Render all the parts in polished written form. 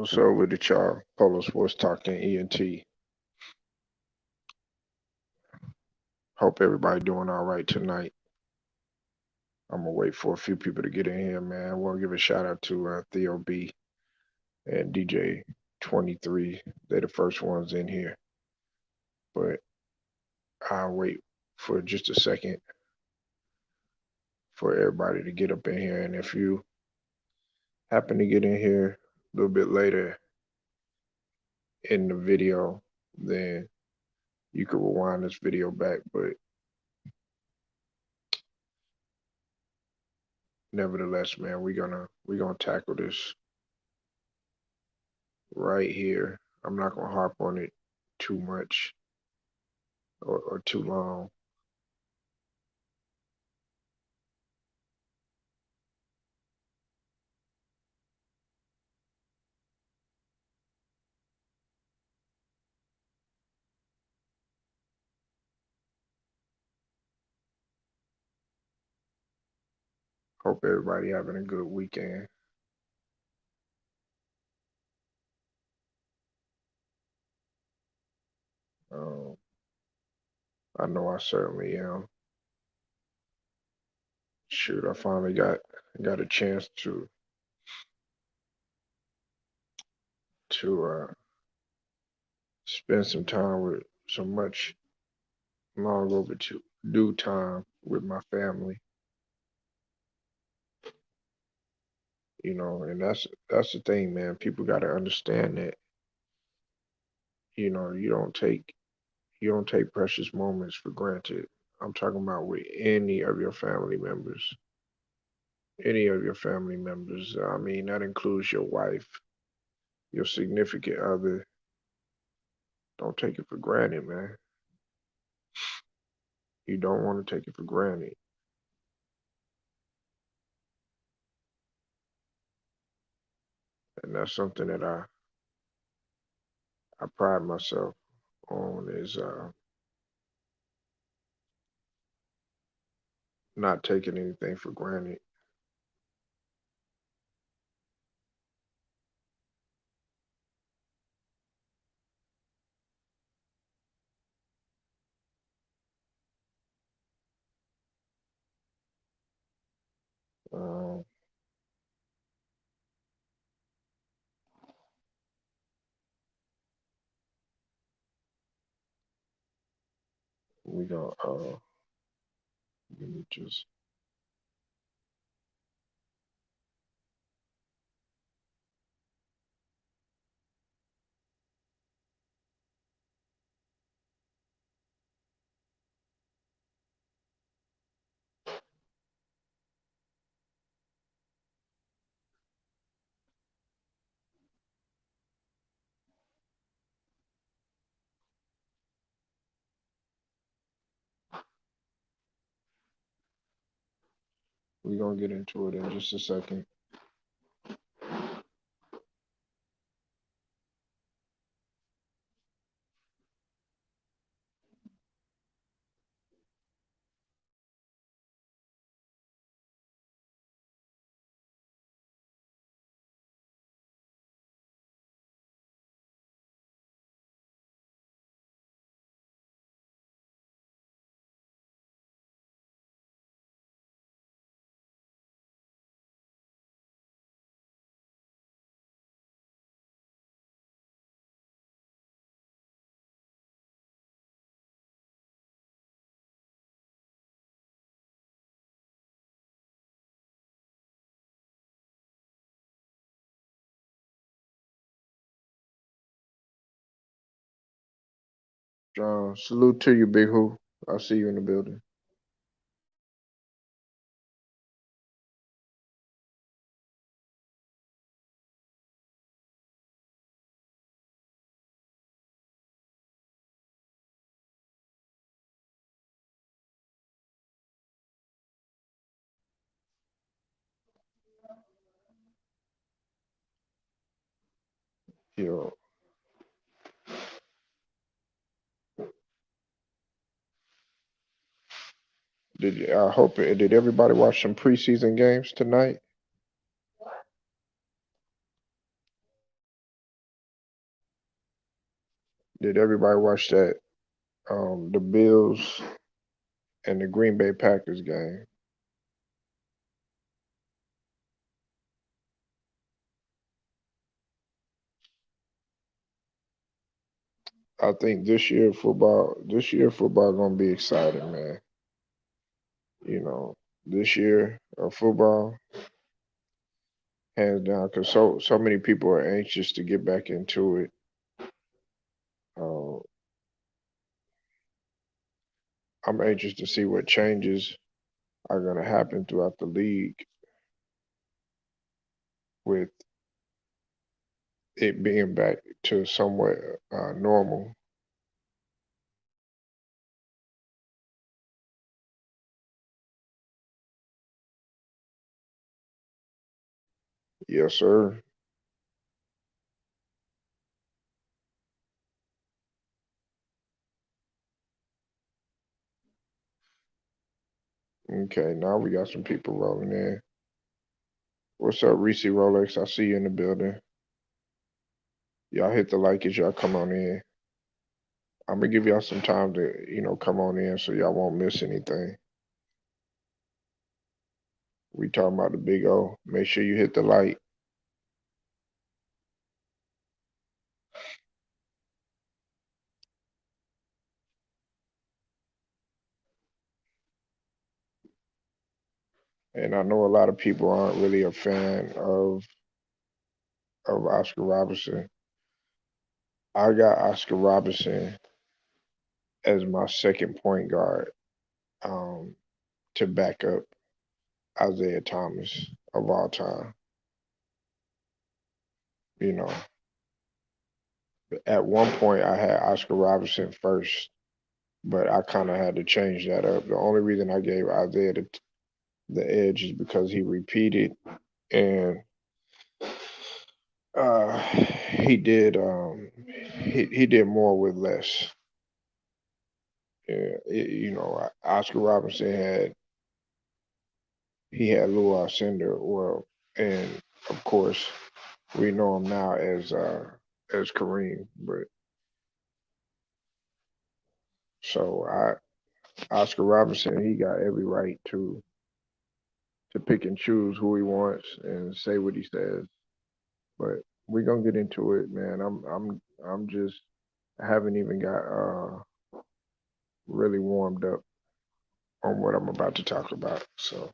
What's up with it, y'all? Polo Sports Talking ENT. Hope everybody doing all right tonight. I'm gonna wait for a few people to get in here, man. I want to give a shout out to Theo B and DJ 23. They're the first ones in here, but I'll wait for just a second for everybody to get up in here. And if you happen to get in here a little bit later in the video, then you can rewind this video back. But nevertheless, man, we're gonna tackle this right here. I'm not gonna harp on it too much or too long. Hope everybody having a good weekend. Um, I know I certainly am. Shoot, I finally got a chance to spend some time with some much long overdue due time with my family. And that's the thing, man. People got to understand that. You don't take precious moments for granted. I'm talking about with any of your family members. Any of your family members. I mean, that includes your wife, your significant other. Don't take it for granted, man. You don't want to take it for granted. And that's something that I pride myself on is not taking anything for granted. Um, we gonna let me just we gonna get into it in just a second. John, salute to you, Big Who. I'll see you in the building. Yo, did everybody watch some preseason games tonight? Did everybody watch that? The Bills and the Green Bay Packers game. I think this year football gonna be exciting, man. You know, this year of football, hands down, because so many people are anxious to get back into it. Uh, I'm anxious to see what changes are gonna happen throughout the league with it being back to somewhat normal. Yes, sir. Okay, now we got some people rolling in. What's up, Reese Rolex? I see you in the building. Y'all hit the like as y'all come on in. I'm gonna give y'all some time to, come on in so y'all won't miss anything. We talking about the big O. Make sure you hit the like. And I know a lot of people aren't really a fan of Oscar Robertson. I got Oscar Robertson as my second point guard um, to back up Isaiah Thomas of all time. You know, at one point I had Oscar Robertson first, but I kind of had to change that up. The only reason I gave Isaiah the edge is because he repeated and he did he did more with less. Yeah, Oscar Robinson had Lou Alcindor, well, and of course we know him now as Kareem. But so Oscar Robinson, he got every right to pick and choose who he wants and say what he says. But we're gonna get into it, man. I'm just I haven't even got really warmed up on what I'm about to talk about. So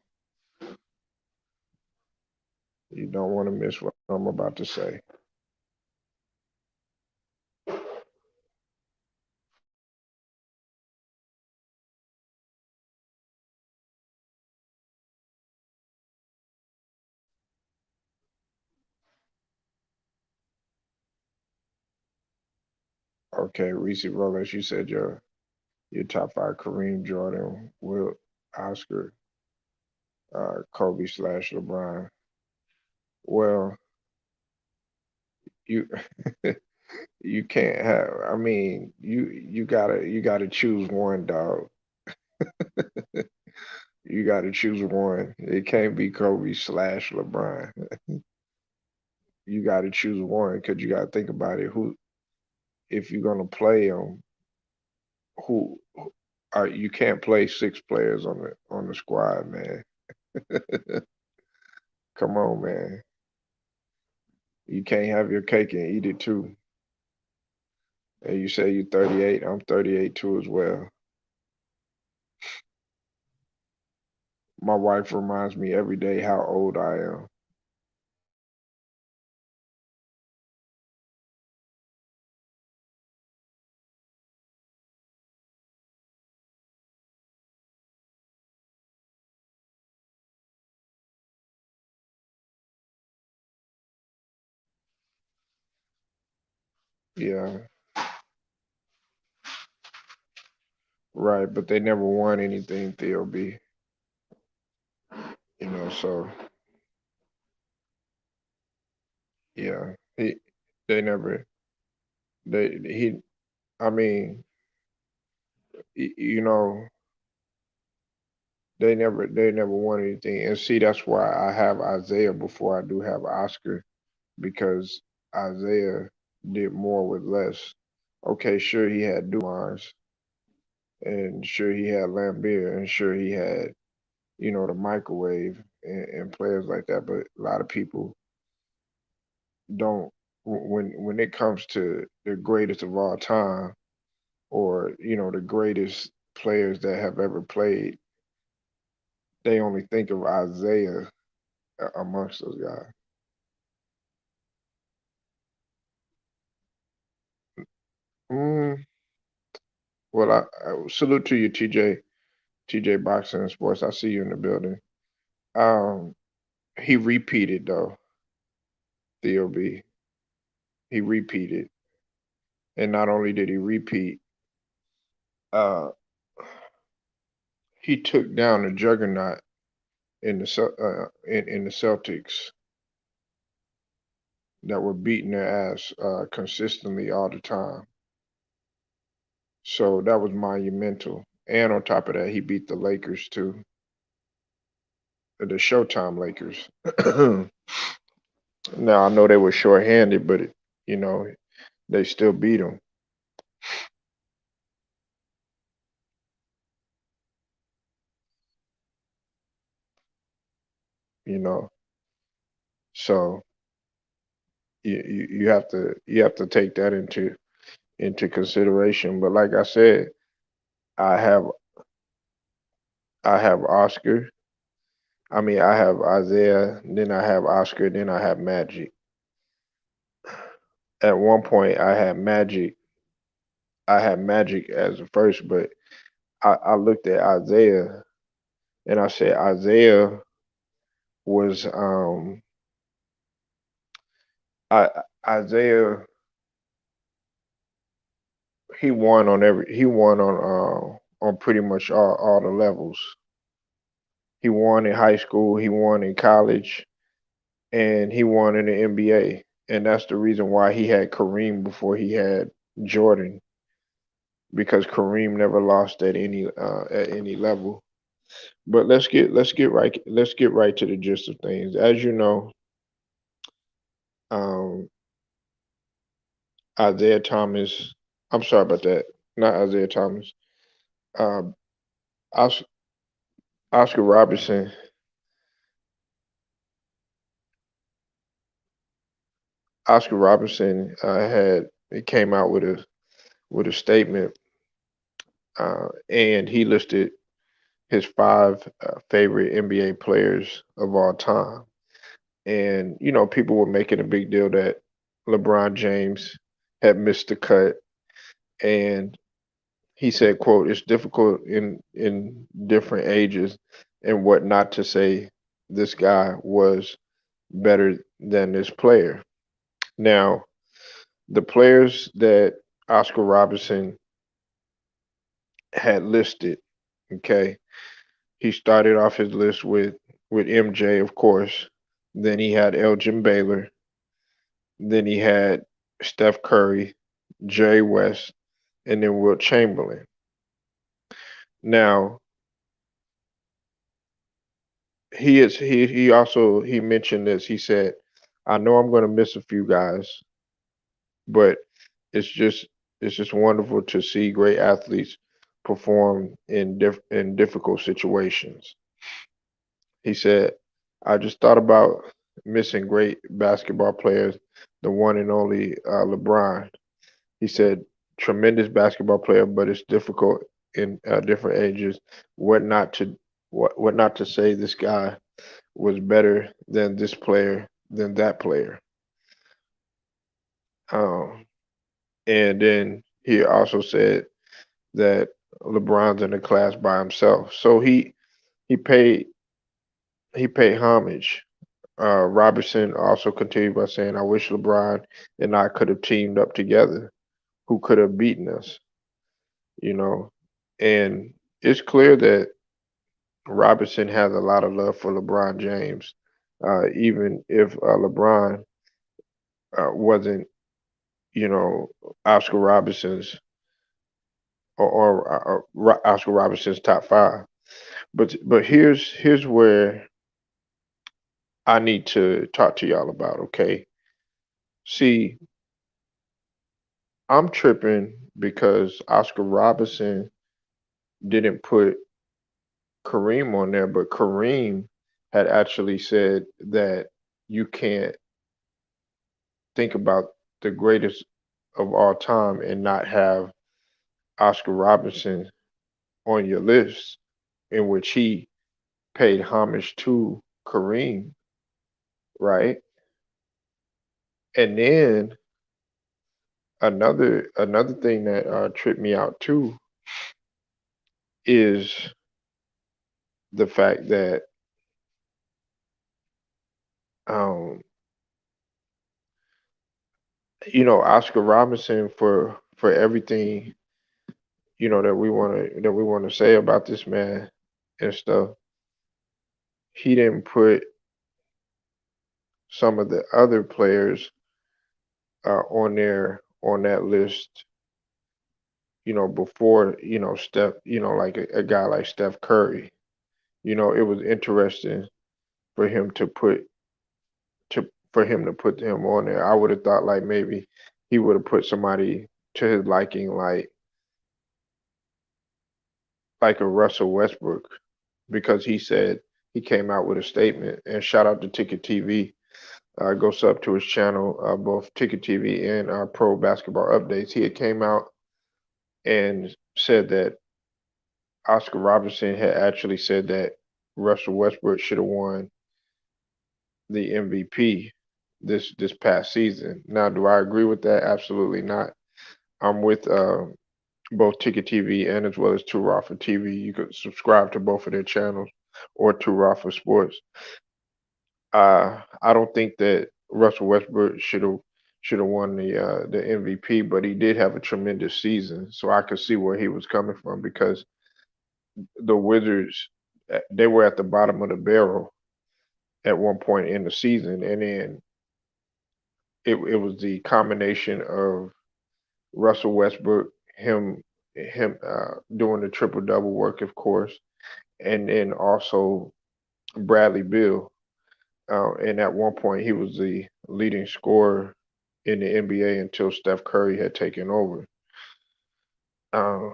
you don't want to miss what I'm about to say. Okay, Reese Rollins, you said your top five: Kareem, Jordan, Wilt, Oscar, Kobe slash LeBron. Well, you you can't have. I mean, you gotta choose one, dog. You gotta choose one. It can't be Kobe slash LeBron. You gotta choose one because you gotta think about it. Who, if you're gonna play them, who are you can't play six players on the squad, man. Come on, man. You can't have your cake and eat it too. And you say you're 38. I'm 38 too as well. My wife reminds me every day how old I am. Yeah, right. But they never won anything, Theo B. So yeah, they never, he, I mean, y- you know, they never won anything. And see, that's why I have Isaiah before I do have Oscar because Isaiah did more with less. Okay, sure he had Dumars, and sure he had Lambeer, and sure he had, the microwave and players like that. But a lot of people don't when it comes to the greatest of all time, or the greatest players that have ever played, they only think of Isaiah amongst those guys. Mm, well, I salute to you, TJ Boxing and Sports. I see you in the building. Um, he repeated though, Theo B. He repeated, and not only did he repeat, uh, he took down the juggernaut in the Celtics that were beating their ass consistently all the time. So that was monumental. And on top of that, he beat the Lakers too, the Showtime Lakers. Now I know they were shorthanded, but you know they still beat them. You know, so you have to take that into consideration. But like I said, I have I have Oscar. I mean, I have Isaiah. Then I have Oscar. Then I have Magic. At one point, I had Magic as the first, but I looked at Isaiah and I said Isaiah was I Isaiah he won on pretty much all the levels. He won in high school, he won in college, and he won in the NBA. And that's the reason why he had Kareem before he had Jordan, because Kareem never lost at any level. But let's get right to the gist of things. As you know, um, Isaiah Thomas. I'm sorry about that. Not Isaiah Thomas. Um, Os- Oscar Robertson. Oscar Robertson had he came out with a statement, and he listed his five favorite NBA players of all time. And people were making a big deal that LeBron James had missed the cut, and he said, "quote It's difficult in different ages and what not to say. This guy was better than this player." Now, the players that Oscar Robertson had listed, okay, he started off his list with MJ, of course. Then he had Elgin Baylor. Then he had Steph Curry, Jerry West, and then Wilt Chamberlain. Now, he mentioned this. He said, "I know I'm going to miss a few guys, but it's just it's just wonderful to see great athletes perform in difficult situations." He said, "I just thought about missing great basketball players, the one and only LeBron." He said, "Tremendous basketball player, but it's difficult in different ages. What not to what not to say this guy was better than this player than that player." Um, and then he also said that LeBron's in the class by himself. So he paid he paid homage. Robertson also continued by saying, "I wish LeBron and I could have teamed up together. Who could have beaten us?" You know, and it's clear that Robertson has a lot of love for LeBron James, even if LeBron wasn't, you know, Oscar Robertson's or Oscar Robertson's top five. But here's where I need to talk to y'all about. Okay, see, I'm tripping because Oscar Robertson didn't put Kareem on there, but Kareem had actually said that you can't think about the greatest of all time and not have Oscar Robertson on your list, in which he paid homage to Kareem, right? And then another thing that tripped me out too is the fact that um, Oscar Robinson for everything that we want to say about this man and stuff. He didn't put some of the other players on there on that list. Before Steph. Like a guy like Steph Curry. It was interesting for him to put him on there. I would have thought like maybe he would have put somebody to his liking, like a Russell Westbrook, because he said he came out with a statement. And shout out to Ticket TV. Go sub to his channel, both Ticket TV and Pro Basketball Updates. He had came out and said that Oscar Robertson had actually said that Russell Westbrook should have won the MVP this past season. Now, do I agree with that? Absolutely not. I'm with both Ticket TV and as well as Two Raw for TV. You could subscribe to both of their channels or Two Raw for Sports. I don't think that Russell Westbrook should have won the MVP, but he did have a tremendous season, so I could see where he was coming from because the Wizards they were at the bottom of the barrel at one point in the season, and then it was the combination of Russell Westbrook, him doing the triple double work, of course, and then also Bradley Beal. And at one point, he was the leading scorer in the NBA until Steph Curry had taken over. Uh,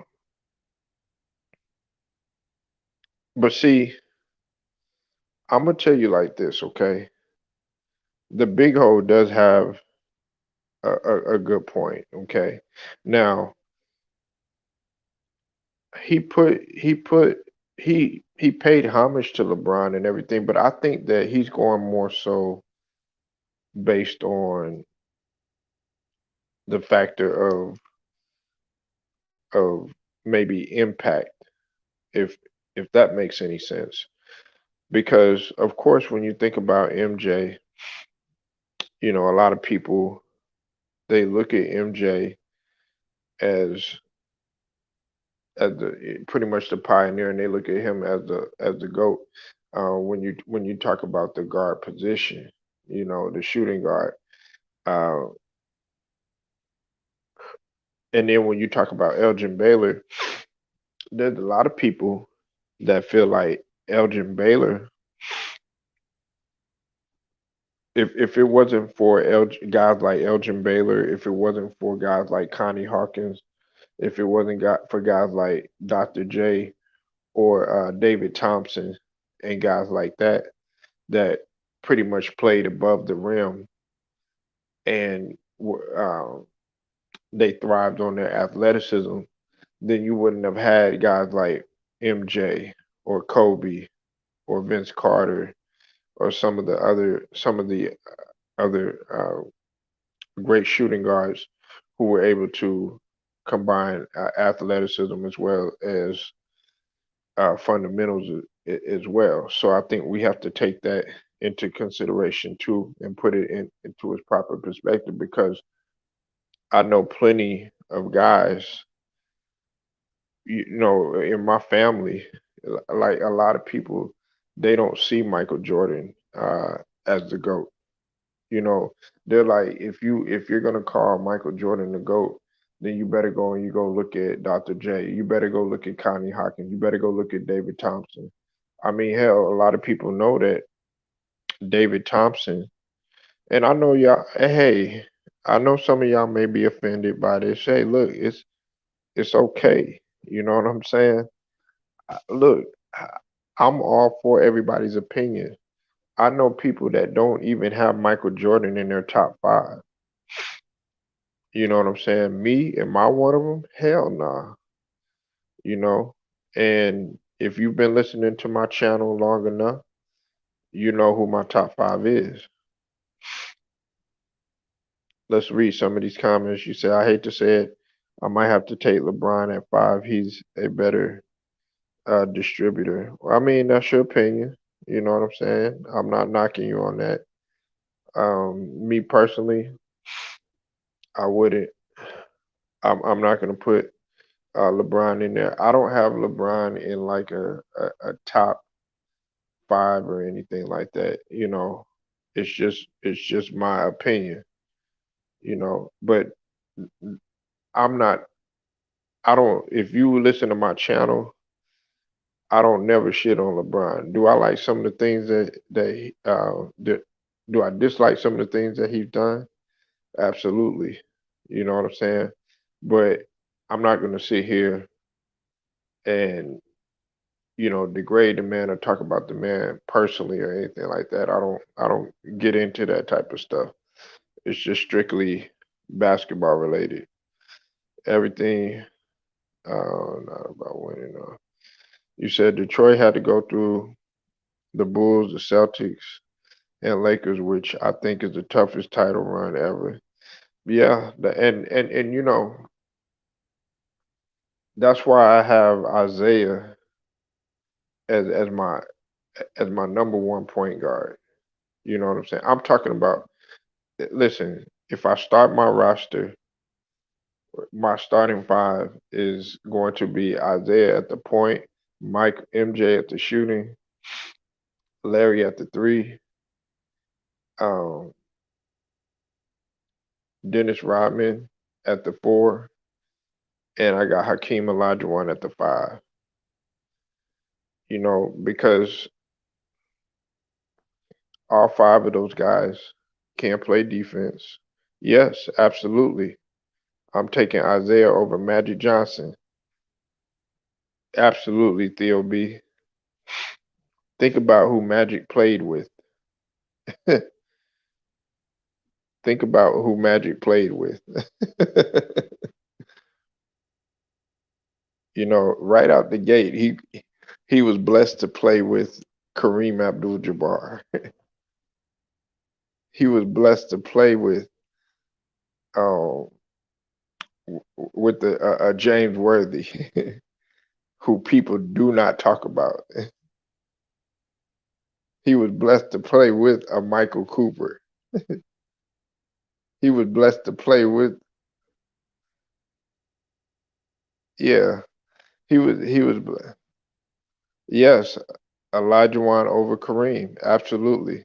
but see, I'm gonna tell you like this, okay? The big hole does have a good point, okay? Now he put he paid homage to LeBron and everything, but I think that he's going more so based on the factor of maybe impact, if that makes any sense. Because of course, when you think about MJ, a lot of people they look at MJ as pretty much the pioneer, and they look at him as the GOAT. When you talk about the guard position, the shooting guard, uh, and then when you talk about Elgin Baylor, there's a lot of people that feel like Elgin Baylor, if it wasn't for guys like Elgin Baylor, if it wasn't for guys like Connie Hawkins, if it wasn't got for guys like Dr. J or David Thompson and guys like that pretty much played above the rim and they thrived on their athleticism, then you wouldn't have had guys like MJ or Kobe or Vince Carter or some of the other great shooting guards who were able to combine athleticism as well as fundamentals as well. So I think we have to take that into consideration too and put it into its proper perspective because I know plenty of guys, in my family, like a lot of people, they don't see Michael Jordan as the GOAT. You know, they're like, if you're gonna call Michael Jordan the GOAT, then you better go and you go look at Dr. J. You better go look at Connie Hawkins. You better go look at David Thompson. I mean, hell, a lot of people know that David Thompson, and I know y'all. Hey, I know some of y'all may be offended by this. Hey, look, it's okay. You know what I'm saying? Look, I'm all for everybody's opinion. I know people that don't even have Michael Jordan in their top five. You know what I'm saying? Me, am I one of them? Hell nah. You know, and if you've been listening to my channel long enough, you know who my top five is. Let's read some of these comments. You say, I hate to say it, I might have to take LeBron at five. He's a better distributor. Well, I mean, that's your opinion. You know what I'm saying? I'm not knocking you on that. Me personally, I wouldn't. I'm not gonna put LeBron in there. I don't have LeBron in like a top five or anything like that. You know, it's just my opinion. You know, but I'm not. I don't. If you listen to my channel, I don't never shit on LeBron. Do I like some of the things that do I dislike some of the things that he's done? Absolutely. You know what I'm saying? But I'm not going to sit here and degrade the man or talk about the man personally or anything like that. I don't get into that type of stuff. It's just strictly basketball related. Everything not about winning. You said Detroit had to go through the Bulls, the Celtics, and Lakers, which I think is the toughest title run ever. Yeah, and that's why I have Isaiah as my number one point guard. You know what I'm saying? I'm talking about. Listen, if I start my roster, my starting five is going to be Isaiah at the point, Mike MJ at the shooting, Larry at the three, um, Dennis Rodman at the four, and I got Hakeem Olajuwon at the five. Because all five of those guys can play defense. Yes, absolutely. I'm taking Isaiah over Magic Johnson. Absolutely, Theo B. Think about who Magic played with. Think about who Magic played with. Right out the gate, he was blessed to play with Kareem Abdul-Jabbar. He was blessed to play um, with the James Worthy, who people do not talk about. He was blessed to play with a Michael Cooper. He was blessed to play with, yeah. He was yes, Olajuwon over Kareem, absolutely.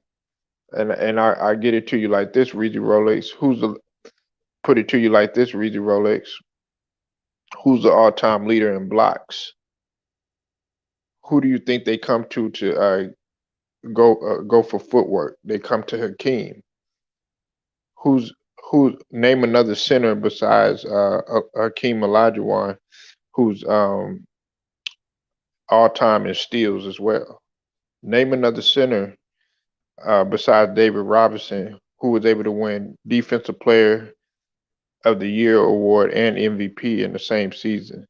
And I get it to you like this, Reezy Rolex. Put it to you like this, Reezy Rolex. Who's the all-time leader in blocks? Who do you think they come to go for footwork? They come to Hakeem. Who's who? Name another center besides Hakeem Olajuwon, who's all-time in steals as well. Name another center besides David Robertson who was able to win Defensive Player of the Year award and MVP in the same season.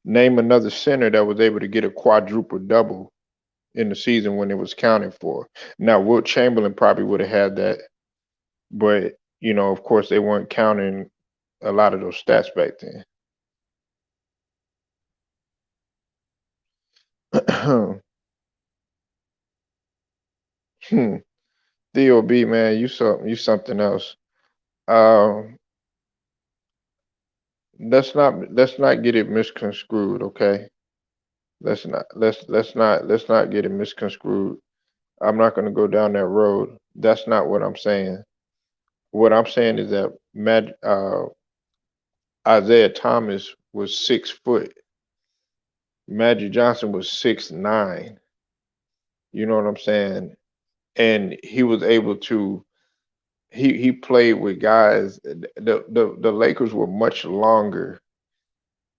Name another center that was able to get a quadruple double in the season when it was counted for. Now, Wilt Chamberlain probably would have had that, but of course, they weren't counting a lot of those stats back then. Theo B, man, you something else. Um, let's not get it misconstrued, okay? Let's not get it misconstrued. I'm not going to go down that road. That's not what I'm saying. What I'm saying is that Isaiah Thomas was 6 foot. Magic Johnson was 6'9". You know what I'm saying? and he was able to. He played with guys. The Lakers were much longer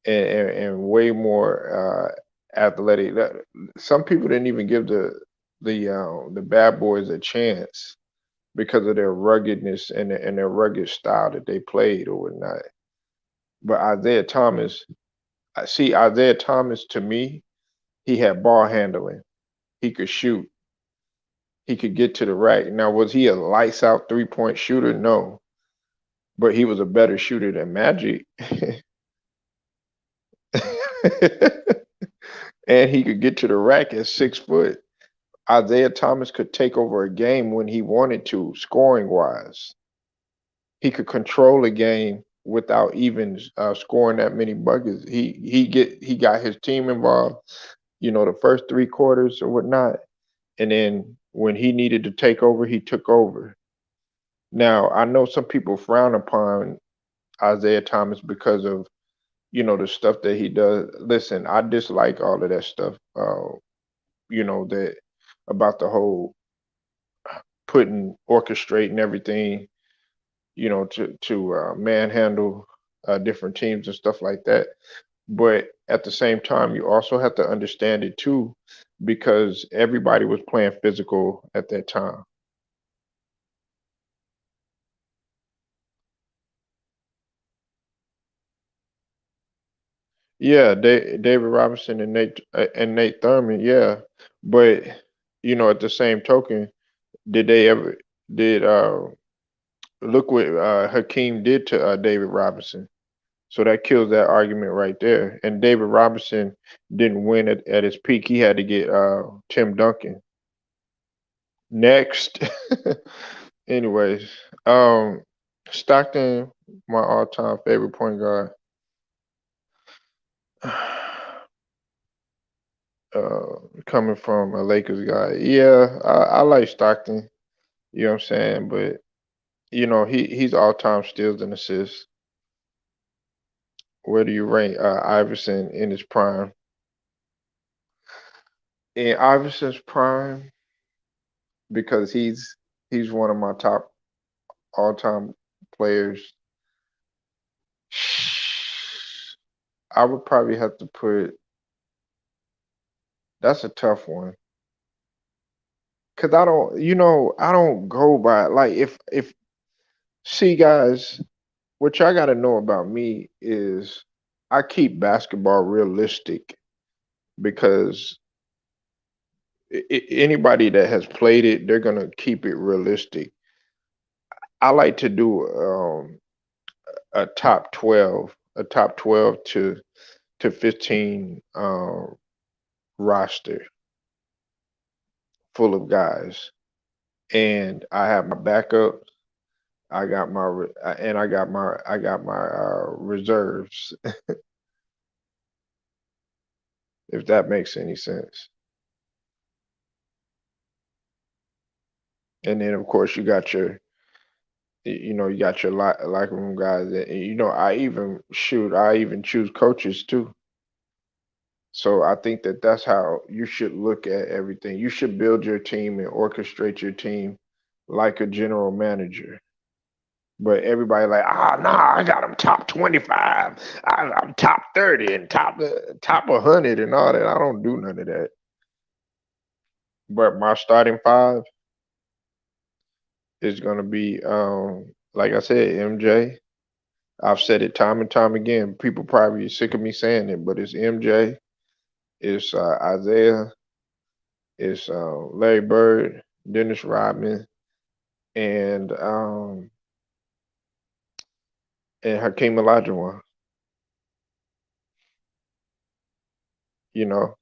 and way more athletic. Some people didn't even give the bad boys a chance because of their ruggedness and their rugged style that they played or whatnot. But Isaiah Thomas, I see Isaiah Thomas to me, he had ball handling. He could shoot. He could get to the rack. Now, was he a lights out 3-point shooter? No, but he was a better shooter than Magic. And he could get to the rack at 6 foot. Isaiah Thomas could take over a game when he wanted to, scoring wise. He could control a game without even scoring that many buckets. He got his team involved. The first 3 quarters or whatnot, and then when he needed to take over, he took over. Now I know some people frown upon Isaiah Thomas because of the stuff that he does. Listen, I dislike all of that stuff. That about the whole putting orchestrating everything, to manhandle different teams and stuff like that. But at the same time, you also have to understand it too, because everybody was playing physical at that time. Yeah, David Robinson and Nate Thurman, yeah. But at the same token, did they ever did look what Hakeem did to David Robinson? So that kills that argument right there. And David Robinson didn't win at his peak. He had to get Tim Duncan next. Anyways, Stockton, my all-time favorite point guard. Coming from a Lakers guy, yeah, I like Stockton. You know what I'm saying? But he's all-time steals and assists. Where do you rank Iverson in his prime? In Iverson's prime, because he's one of my top all-time players. I would probably have to put. That's a tough one. Cause I don't go by like if see guys, what y'all gotta know about me is I keep basketball realistic because anybody that has played it, they're gonna keep it realistic. I like to do a top 12 to 15 roster full of guys, and I have my backups. I got my reserves, if that makes any sense. And then of course you got your locker room guys. And, I even choose coaches too. So I think that that's how you should look at everything. You should build your team and orchestrate your team like a general manager. But everybody like, nah, I got them top 25. I'm top 30 and top 100 and all that. I don't do none of that. But my starting five is gonna be, like I said, MJ. I've said it time and time again. People probably sick of me saying it, but it's MJ, it's Isaiah, it's Larry Bird, Dennis Rodman, and Hakeem Olajuwon. You know,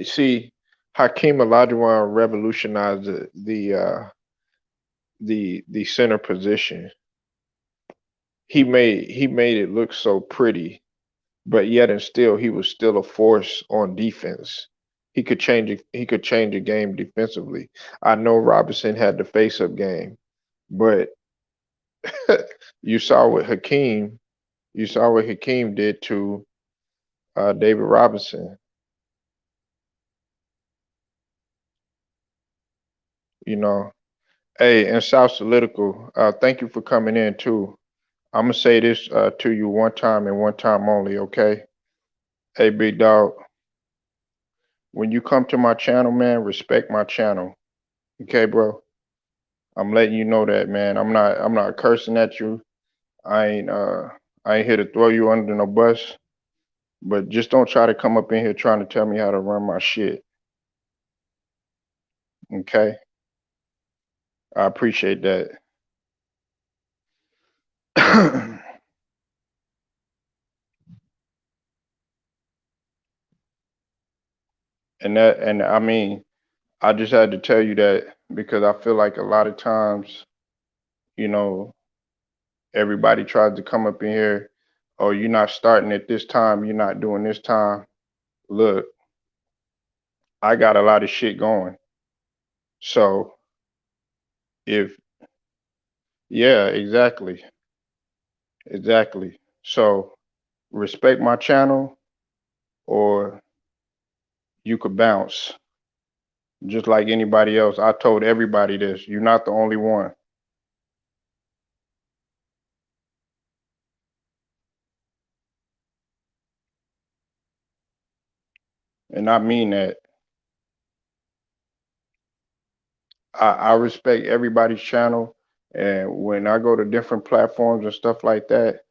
see, Hakeem Olajuwon revolutionized the center position. He made it look so pretty, but yet and still he was still a force on defense. He could change a game defensively. I know Robertson had the face up game, but you saw what Hakeem you saw what Hakeem did to David Robinson. You know. Hey, and South Solitical, thank you for coming in too. I'm gonna say this to you one time and one time only, okay? Hey, big dog, when you come to my channel, man, respect my channel, okay, bro? I'm letting you know that, man. I'm not cursing at you. I ain't uh I ain't here to throw you under no bus, but just don't try to come up in here trying to tell me how to run my shit, okay? I appreciate that. And I mean, I just had to tell you that because I feel like a lot of times, you know, everybody tries to come up in here, oh, you're not starting at this time, you're not doing this time. Look, I got a lot of shit going. So if, yeah, exactly, exactly. So respect my channel or you could bounce just like anybody else. I told everybody this. You're not the only one. And I mean that. I respect everybody's channel. And when I go to different platforms and stuff like that,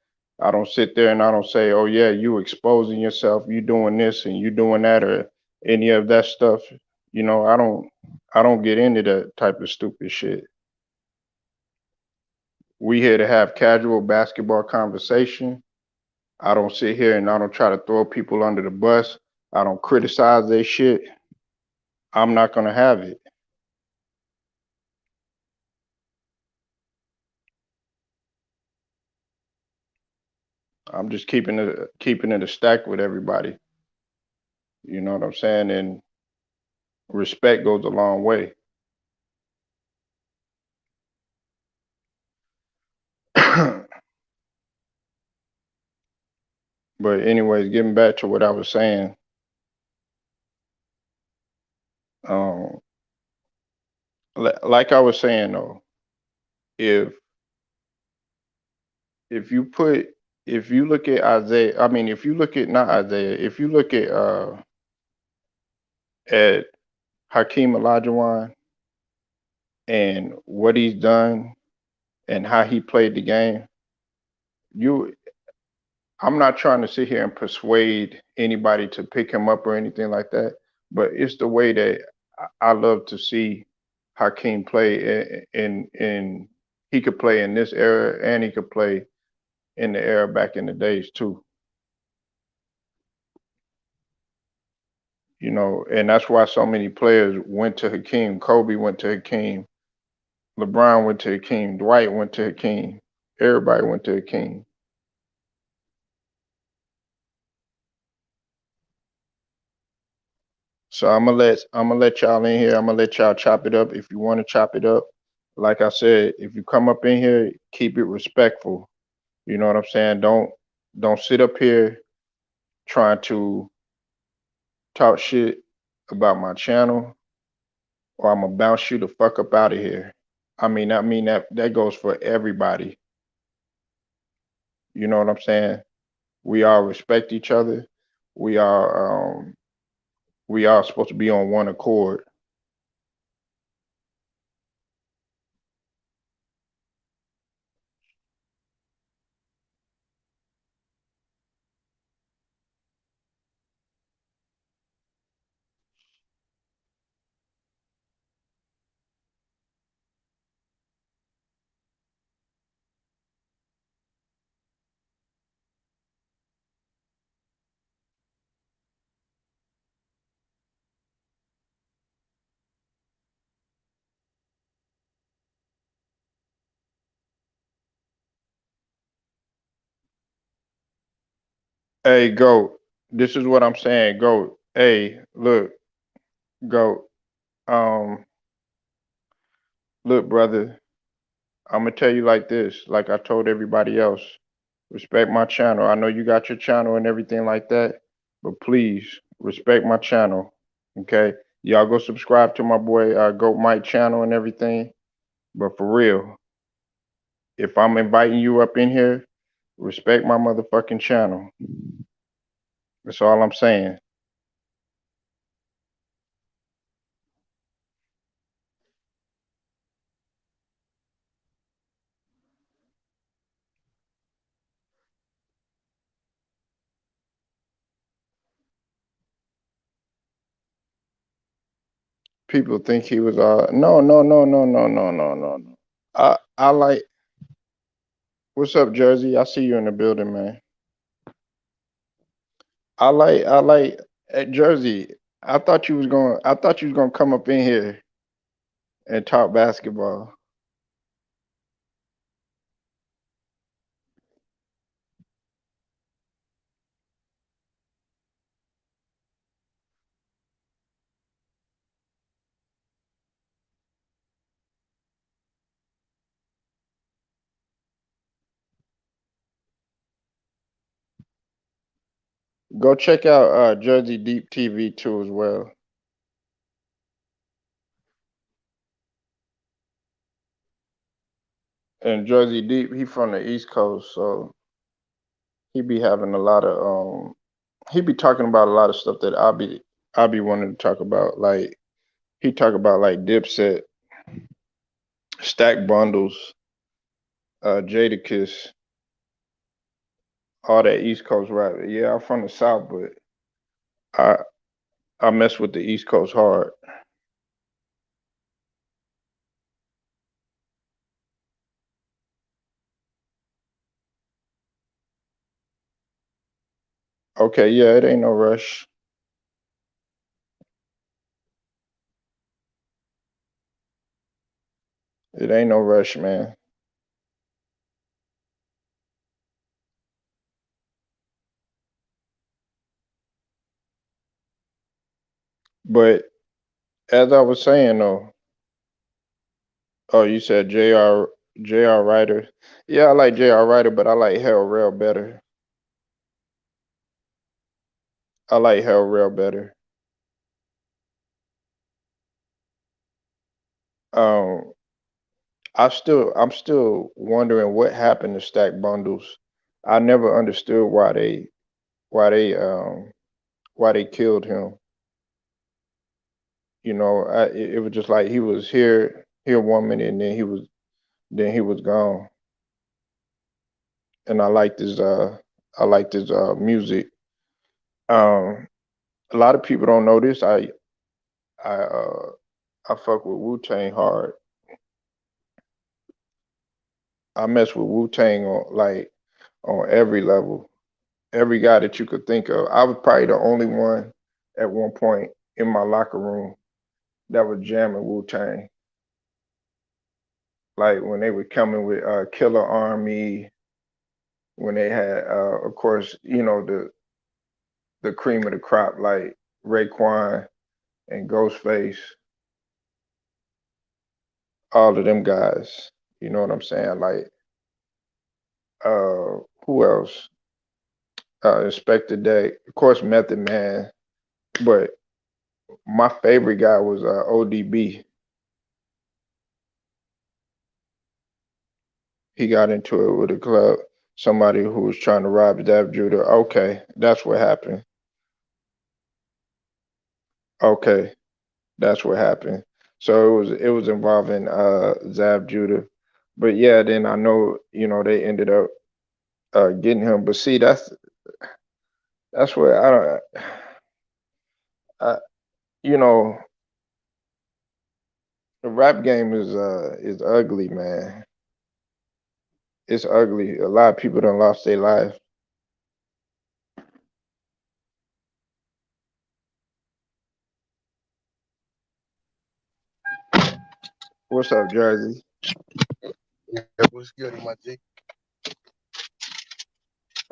I don't sit there and I don't say, oh, yeah, you exposing yourself, you doing this and you doing that or any of that stuff. You know, I don't get into that type of stupid shit. We here to have casual basketball conversation. I don't sit here and I don't try to throw people under the bus. I don't criticize their shit. I'm not gonna have it. I'm just keeping it a stack with everybody. You know what I'm saying? And respect goes a long way. But anyways, getting back to what I was saying, um, like I was saying though, if if you put if you look at Isaiah, I mean, if you look at not Isaiah, if you look at Hakeem Olajuwon and what he's done and how he played the game, you I'm not trying to sit here and persuade anybody to pick him up or anything like that, but it's the way that I love to see Hakeem play in he could play in this era and he could play in the era back in the days too. You know, and that's why so many players went to Hakeem. Kobe went to Hakeem. LeBron went to Hakeem. Dwight went to Hakeem. Everybody went to Hakeem. So I'm gonna let y'all in here. I'm gonna let y'all chop it up if you want to chop it up. Like I said, if you come up in here, keep it respectful. You know what I'm saying? Don't sit up here trying to talk shit about my channel or I'm gonna bounce you the fuck up out of here. I mean that goes for everybody. You know what I'm saying? We all respect each other. We are we all supposed to be on one accord. Hey, go. This is what I'm saying. Go. Hey, look, go. Um, look, brother. I'm gonna tell you like this, like I told everybody else. Respect my channel. I know you got your channel and everything like that, but please respect my channel. Okay? Y'all go subscribe to my boy Goat Mike channel and everything. But for real, if I'm inviting you up in here, respect my motherfucking channel. That's all I'm saying. People think he was no. I like what's up, Jersey? I see you in the building, man. I like Jersey. I thought you was gonna come up in here and talk basketball. Go check out Jersey Deep TV too as well. And Jersey Deep, he from the East Coast, so he be having a lot of he be talking about a lot of stuff that I be wanting to talk about. Like he talk about like Dipset, Stack Bundles, Jadakiss, all that East Coast rap. Yeah, I'm from the South, but I I mess with the East Coast hard. Okay, yeah, it ain't no rush. It ain't no rush, man. But as I was saying though, oh, you said J.R. Ryder. Yeah, I like J.R. Ryder, but I like Hell Rail better. I like Hell Rail better. Um, I'm still wondering what happened to Stack Bundles. I never understood why they why they killed him. You know, it was just like he was here 1 minute and then he was gone. And I liked his music. Um, a lot of people don't know this. I I fuck with Wu Tang hard. I mess with Wu Tang on every level. Every guy that you could think of. I was probably the only one at one point in my locker room that was jamming Wu Tang. Like when they were coming with Killer Army, when they had of course, you know, the cream of the crop like Raekwon and Ghostface, all of them guys. You know what I'm saying? Like who else? Inspector Day, of course, Method Man, but my favorite guy was ODB. He got into it with a club, somebody who was trying to rob Dev Judah. Okay, that's what happened. Okay, that's what happened. So it was involving Zav Judah. But yeah, then I know, you know, they ended up getting him. But see, that's where I don't I, you know, the rap game is ugly, man. It's ugly. A lot of people done lost their life. What's up, Jersey? Yeah, what's good, my G?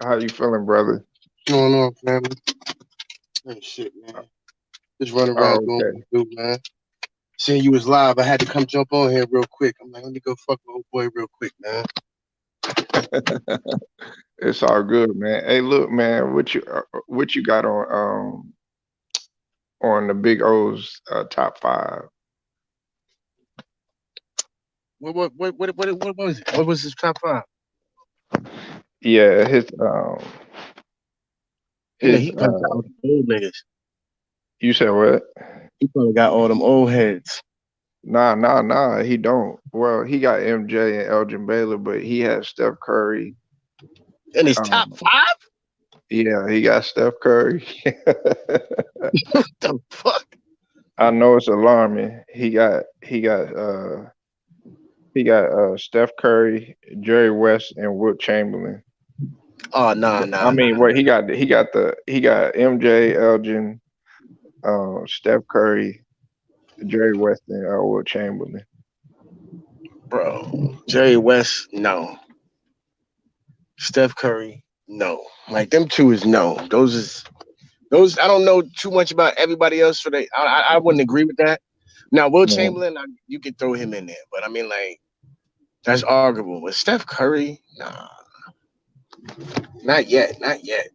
How you feeling, brother? What's going on, family? Hey, shit, man. Just running around Oh, doing okay. what I do, man. Seeing you was live, I had to come jump on here real quick. I'm like, let me go fuck my old boy real quick, man. It's all good, man. Hey, look, man, what you got on? on the Big O's top five. What was it? What was his top five? Yeah, You know, his he probably got all the old niggas. you said what? He probably got all them old heads. Nah. He don't. Well, he got MJ and Elgin Baylor, but he has Steph Curry. In his top Um, five? yeah, he got Steph Curry. The fuck? I know it's alarming. He got Steph Curry, Jerry West, and Wilt Chamberlain. Oh nah But, nah I nah, mean, what he got MJ, Elgin, Steph Curry, Jerry West, and Wilt Chamberlain. bro. Jerry West, no. Steph Curry, no. Like them two is no. Those. I don't know too much about everybody else, so I wouldn't agree with that. Now, Will Man, Chamberlain, you could throw him in there, but I mean, like that's arguable. But Steph Curry, nah, not yet, not yet.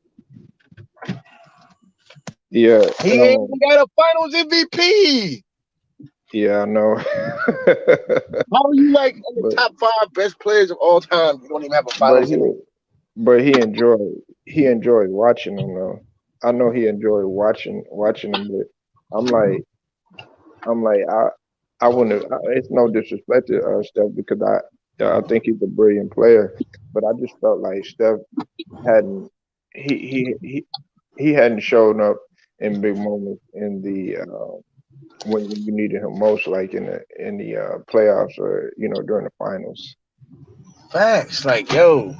yeah, He ain't even got a Finals MVP. yeah, I know. How are you like in the but top five best players of all time? You don't even have a but Finals MVP. he enjoys watching them though. I know he enjoys watching them, but I'm like I'm like I wouldn't. It's no disrespect to Steph because I think he's a brilliant player, but I just felt like Steph hadn't he he he he hadn't shown up in big moments in the when you needed him most, like in the playoffs or during the finals. Facts, like yo,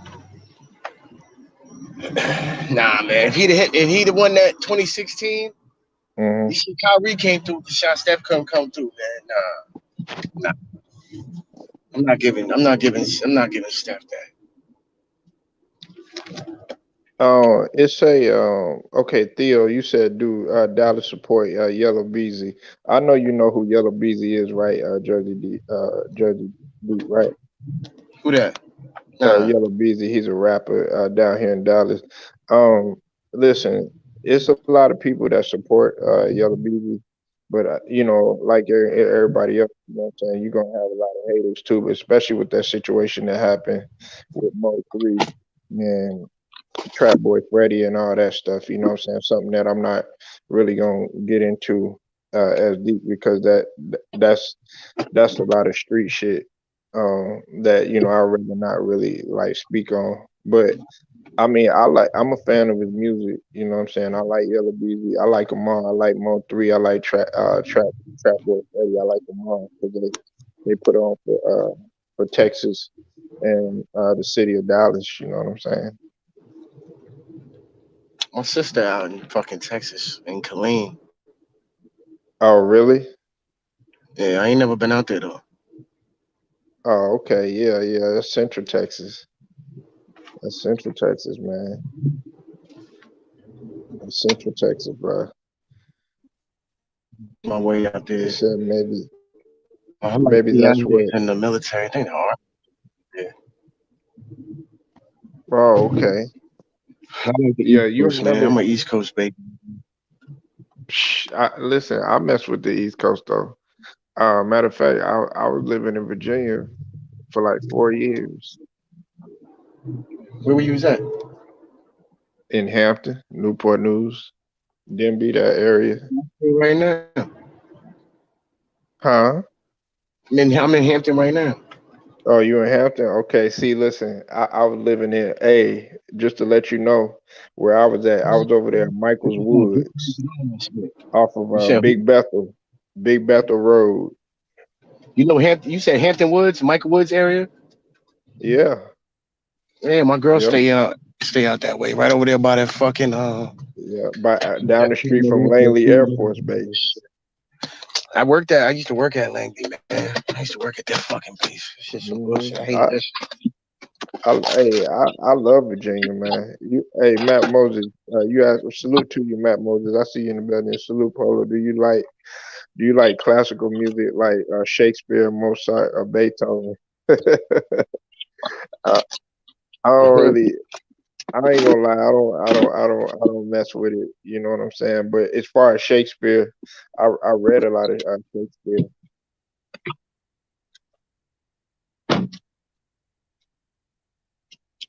nah, man. If he'd have won that 2016, you Hmm. see Kyrie came through. The shot Steph couldn't come through, man. Nah, I'm not giving Steph that. It's a okay, Theo. You said do Dallas support Yellow Beezy. I know you know who Yellow Beezy is, right? Jersey Beat, right? Who that? Nah. Yellow Beezy. He's a rapper down here in Dallas. Um, Listen, it's a lot of people that support Yellow Beezy, but like everybody else, what I'm saying, you're gonna have a lot of haters too, but especially with that situation that happened with Mo 3 and Trap Boy Freddy and all that stuff. You know what I'm saying? Something that I'm not really gonna get into as deep because that's a lot of street shit that I'd rather not really like speak on. But I mean, I'm a fan of his music. You know what I'm saying? I like Yellow Beezy. I like them all. I like Mo 3. I like Trap Boy Freddy. I like them all because they put on for Texas and the city of Dallas. You know what I'm saying? My sister out in fucking Texas, in Killeen. Oh, really? Yeah, I ain't never been out there though. Oh, okay. Yeah. That's Central Texas. That's Central Texas, man. That's Central Texas, bro. My way out They there. said I like maybe yeah, that's what. in the military. I think they're all right. Yeah. Oh, okay. I like the Yeah, East you Coast, man. remember? I'm an East Coast baby. Listen, I mess with the East Coast though. Matter of fact, I was living in Virginia for like 4 years Where were you was at? in Hampton, Newport News, Denby, that area. Right now. Huh? I'm in Hampton right now. Oh, you in Hampton? Okay. See, listen, I was living in just to let you know where I was at. I was over there at Michael's Woods off of You said Big Bethel Road. you know Hampton. You said Hampton Woods, Michael Woods area. Yeah. Yeah, my girl Yep. stay out that way, right over there by that fucking Yeah. Down that the street Pueblo from Records. Langley Air Force Base. I used to work at Langley, man. I used to work at that fucking place. Shit some bullshit. I hated I, that. I love Virginia, man. Hey, Matt Moses, you ask salute to you, Matt Moses. I see you in the building. Salute, Polo. Do you like classical music like Shakespeare, Mozart, or Beethoven? I, I don't Shit. really. I ain't gonna lie, I don't mess with it. You know what I'm saying? But as far as Shakespeare, I read a lot of Shakespeare.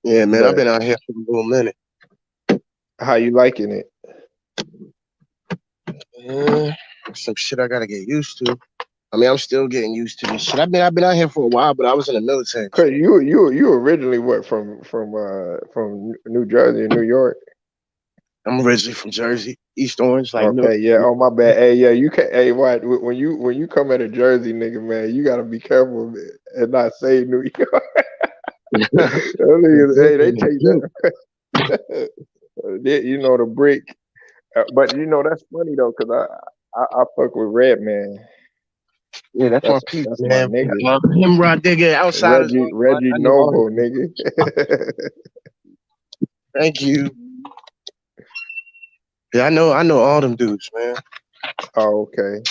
Yeah, man, I've But been out here for a little minute. how you liking it? Yeah, some shit I gotta get used to. I mean, I'm still getting used to this shit. I've been out here for a while, but I was in the military. Cause you originally what from New Jersey and New York? I'm originally from Jersey, East Orange, like no. Okay, yeah. Oh my bad. Hey, yeah, you can. Hey, what when you come at a Jersey nigga, man, you gotta be careful man, and not say New York. Them niggas, hey, they take that. You know the brick. But you know that's funny though, cause I fuck with Redman. Yeah, that's my That's piece, that's my man. nigga. Him, Rod Digger, outsiders. Reggie I know all of Noble, them. nigga. Thank you. Yeah, I know all them dudes, man. Oh, okay.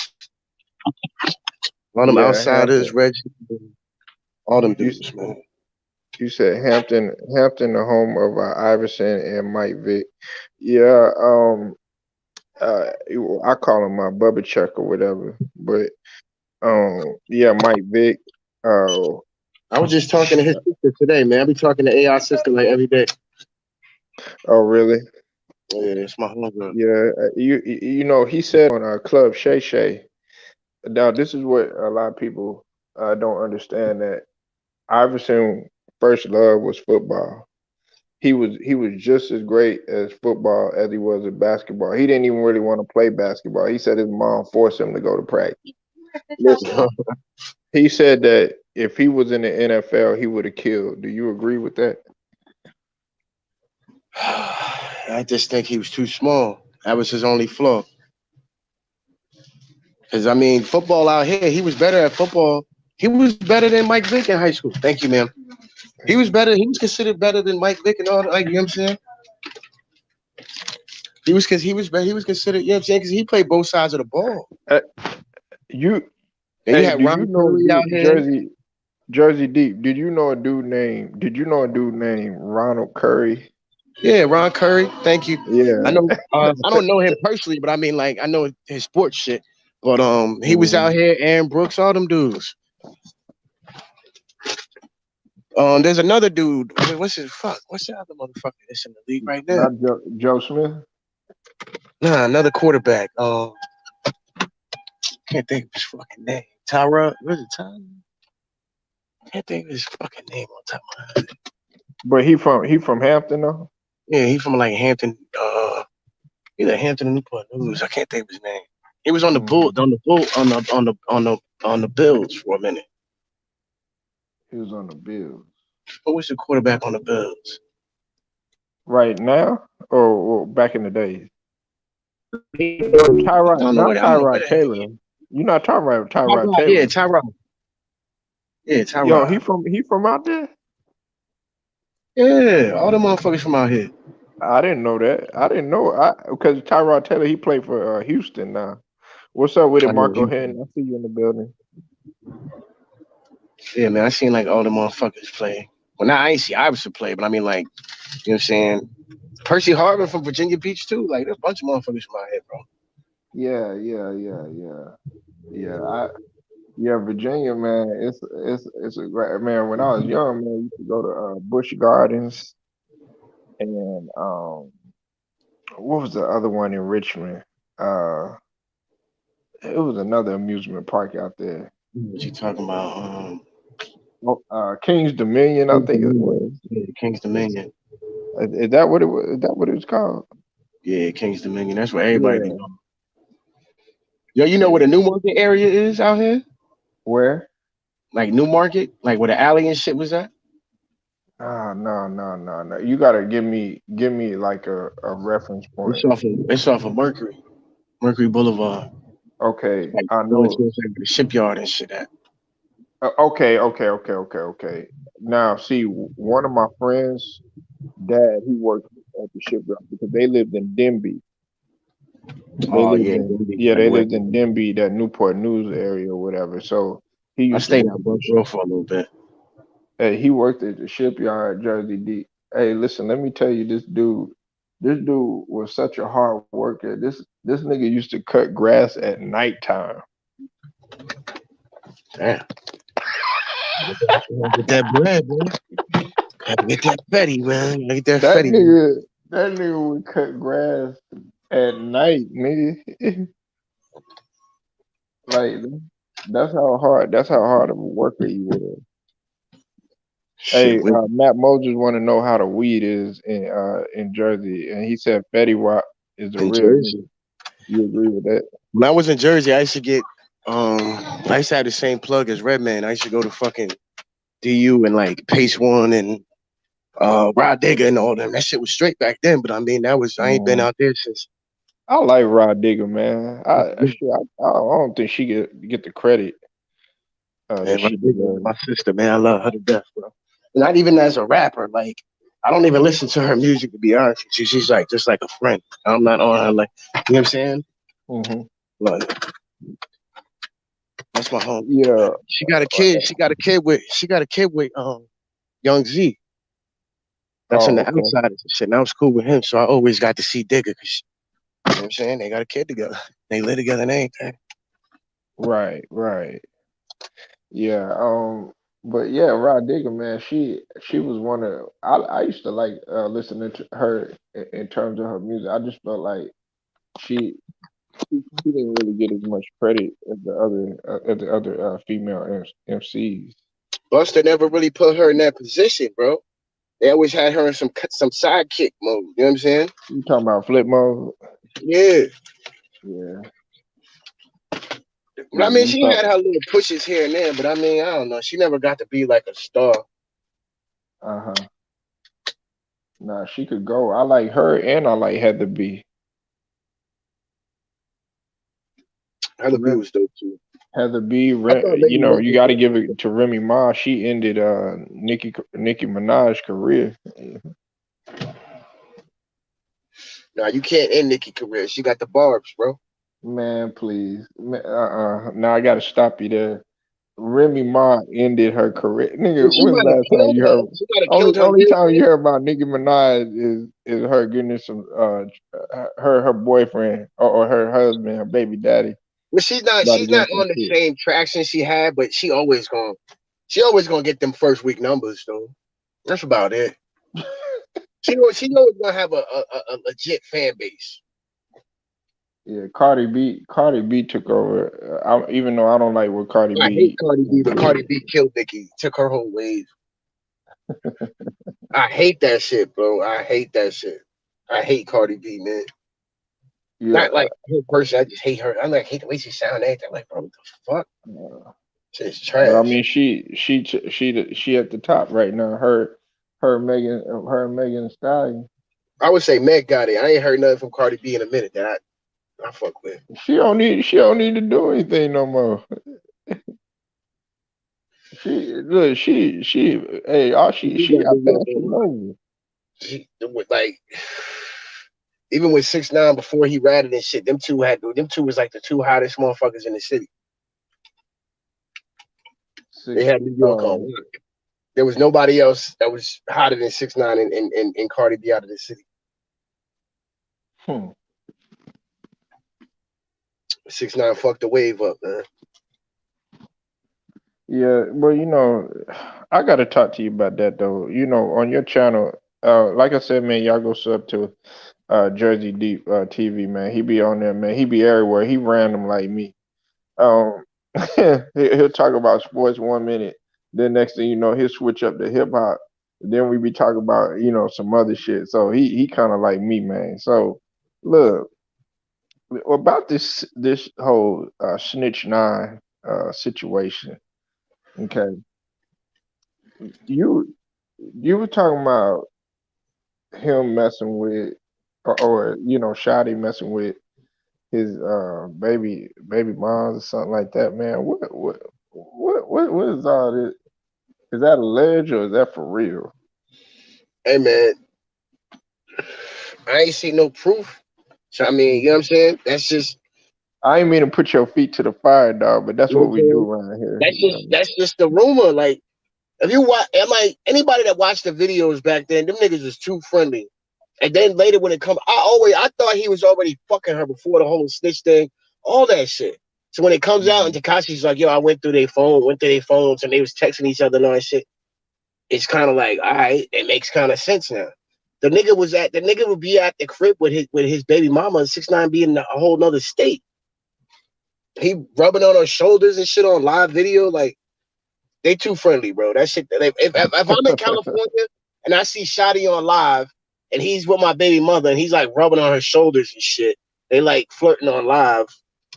All them Yeah, outsiders, Hampton. Reggie, all them You dudes, man. you said Hampton, the home of Iverson and Mike Vick. Yeah. Uh, I call him my Bubba Chuck or whatever. But yeah, Mike Vick. Oh, I was just talking to his sister today, man. I be talking to AI sister like every day. oh, really? Yeah, it's my homegirl. Yeah. You know he said on Club Shay Shay. Now this is what a lot of people don't understand that Iverson first love was football. He was just as great as football as he was at basketball. He didn't even really want to play basketball. He said his mom forced him to go to practice. Listen, he said that if he was in the NFL, he would have killed. Do you agree with that? I just think he was too small. That was his only flaw. Because I mean, football out here, he was better at football. He was better than Mike Vick in high school. Thank you, ma'am. He was better. He was considered better than Mike Vick and all. Like you know what I'm saying? He was because he was considered. You know what I'm saying? Because he played both sides of the ball. Uh, you, And you hey, had do Ron you know Curry out here. Jersey Deep? Did you know a dude named Ronald Curry? Yeah, Ron Curry. Thank you. I Yeah. know. I don't know him personally, but I mean, like, I know his sports shit. But he was out Mm, here. Aaron Brooks, all them dudes. There's another dude. What's his fuck? What's the other motherfucker that's in the league right now? not Joe Smith. Nah, another quarterback. Can't think of his fucking name. Tyra. What is it? Tyra? Can't think of his fucking name on top of my head. But he from Hampton though. Yeah, he from like Hampton. Either Hampton or Newport News. I can't think of his name. He was on the bull, Mm, on the bull, on the Bills for a minute. he was on the Bills. Who was the quarterback on the Bills? Right now, or back in the days. I don't know where. I don't know where the Tyrod hell he Taylor. is. You're not talking about Tyrod Tyrod, yeah, Taylor. Tyrod. Yeah, Yo, Tyrod. he from out there? Yeah, all the motherfuckers from out here. I didn't know that. I didn't know. Because Tyrod Taylor he played for Houston now. What's up with it, I know Marco he. Henn? I see you in the building. Yeah, man, I seen like all the motherfuckers play. Well, now I ain't see Iverson play, but I mean like, you know what I'm saying? Percy Harvin from Virginia Beach too. Like, there's a bunch of motherfuckers from out here, bro. Yeah, yeah, yeah, yeah, yeah. Yeah, Virginia, man. It's a great man. When I was young, man, I used to go to Busch Gardens and what was the other one in Richmond? Uh, it was another amusement park out there. What you talking about? Oh, King's Dominion, I King's think it Dominion. was. Yeah, King's Dominion. Is that what it was? Is that what it was called? Yeah, King's Dominion. That's where everybody be Yeah. going. Yo, you know where Yeah. the New Market area is out here? Where? Like New Market, like where the alley and shit was at. Ah, no, no, no, no. You gotta give me like a reference point. It's off of Mercury Boulevard. Okay, Like I going know. towards like, the shipyard and shit at. Okay. Now, see, one of my friends' dad, he worked at the shipyard because they lived in Denby. They Oh lived yeah, in Denby, yeah, like they where lived in Denby, that Newport News area or whatever. So he I used to stayed work out at the Brook ship. Grove for a little bit. He worked at the shipyard, Jersey D. Hey, listen, let me tell you, this dude was such a hard worker. This nigga used to cut grass at nighttime. Damn. Get that bread, man. Gotta get that fetty, man. Gotta get that That fetty, man. nigga, that nigga would cut grass at night, nigga. Like that's how hard of a worker he was. Shit, Hey, Matt Moses want to know how the weed is in Jersey, and he said Fetty Wap is the in real Jersey. nigga. You agree with that? When I was in Jersey, I used to get I used to have the same plug as Redman. I used to go to fucking DU and like Pace One and Rod Digger and all them. That shit was straight back then, but I mean that was I ain't been Mm. out there since. I like Rod Digger, man. I don't think she get the credit that Man, Rod she Digger is deserves. my sister, man. I love her to death, bro. Not even as a rapper, like I don't even listen to her music to be honest with you. She's like just like a friend. I'm not on her like you know what I'm saying? Hmm. Like that's my home, man. Yeah. She got a kid. She got a kid with Young Z. That's on Oh, the okay. outside of the shit. And I was cool with him, so I always got to see Digger because you know what I'm saying? They got a kid together. They live together and everything. Right, right. Yeah. But yeah, Rod Digger, man, she was one of I used to like listening to her in terms of her music. I just felt like she she didn't really get as much credit as the other female MCs. Buster never really put her in that position, bro. They always had her in some sidekick mode. You know what I'm saying? You talking about Flip Mode? Yeah. Yeah, But I yeah. mean, You she talk. had her little pushes here and there, but I mean, I don't know. She never got to be like a star. Uh huh. Nah, she could go. I like her, and I like Heather B. Her B Rem, was dope too. Heather B. I thought You Lady know, Luck you was got to dope give too. it to Remy Ma. She ended Nicki Minaj's career. Nah, you can't end Nicki career. She got the barbs, bro. Man, please. Now I got to stop you there. Remy Ma ended her career. Well, Nigga, she when's the might have last time killed you her. heard? She might have killed Only her only years time you later. heard about Nicki Minaj is her getting some her boyfriend or her husband, her baby daddy, But about to she's get in not some on the shit. same traction she had, but she always gonna get them first week numbers though. That's about it. She always gonna have a legit fan base. Yeah, Cardi B took over. Even though I don't like what Cardi I hate B Cardi B, but Cardi did. B killed Nicki, took her whole wave. I hate that shit, bro. I hate that shit. I hate Cardi B, man. Yeah, Not like her person. I just hate her. I'm like hate the way she sound. Everything. I'm like, bro, what the fuck? Shit's but I trash. mean, she at the top right now. Her Megan Stallion. I would say Meg got it. I ain't heard nothing from Cardi B in a minute that I fuck with. She don't need to do anything no more. Hey, all She do she got got New York Fashion on lock. Nova. She with like even with 6ix9ine before he ratted and shit, them two was like the two hottest motherfuckers in the city. They Six. had New York on Um. lock. There was nobody else that was hotter than 6ix9ine and Cardi B out of the city. Hmm. 6ix9ine fucked the wave up, man. Yeah. Well, I gotta talk to you about that though. On your channel, like I said, man, y'all go sub to Jersey Deep TV, man. He be on there, man. He be everywhere. He random like me. Um, he'll talk about sports 1 minute, then next thing you know, he'll switch up to hip hop. Then we be talking about some other shit. So he kind of like me, man. So look about this whole snitch nine situation. Okay, you you were talking about him messing with or Shotty messing with his baby moms or something like that, man. What is all this? Is that alleged or is that for real? Hey man, I ain't seen no proof. So I mean, you know what I'm saying? That's just I ain't mean to put your feet to the fire, dog, but that's you know what what I'm we do saying? around here. That's just the rumor. Like If you watch, I'm like anybody that watched the videos back then, them niggas was too friendly. And then later when it come, I thought he was already fucking her before the whole snitch thing, all that shit. So when it comes out and Mhm. Takashi's like, yo, I went through their phones and they was texting each other and all that shit. It's kind of like, all right, it makes kind of sense now. The nigga would be at the crib with his baby mama and 6ix9ine be in a whole nother state. He rubbing on her shoulders and shit on live video. Like they too friendly, bro. That shit. If I'm in California and I see Shotty on live and he's with my baby mother and he's like rubbing on her shoulders and shit, they like flirting on live.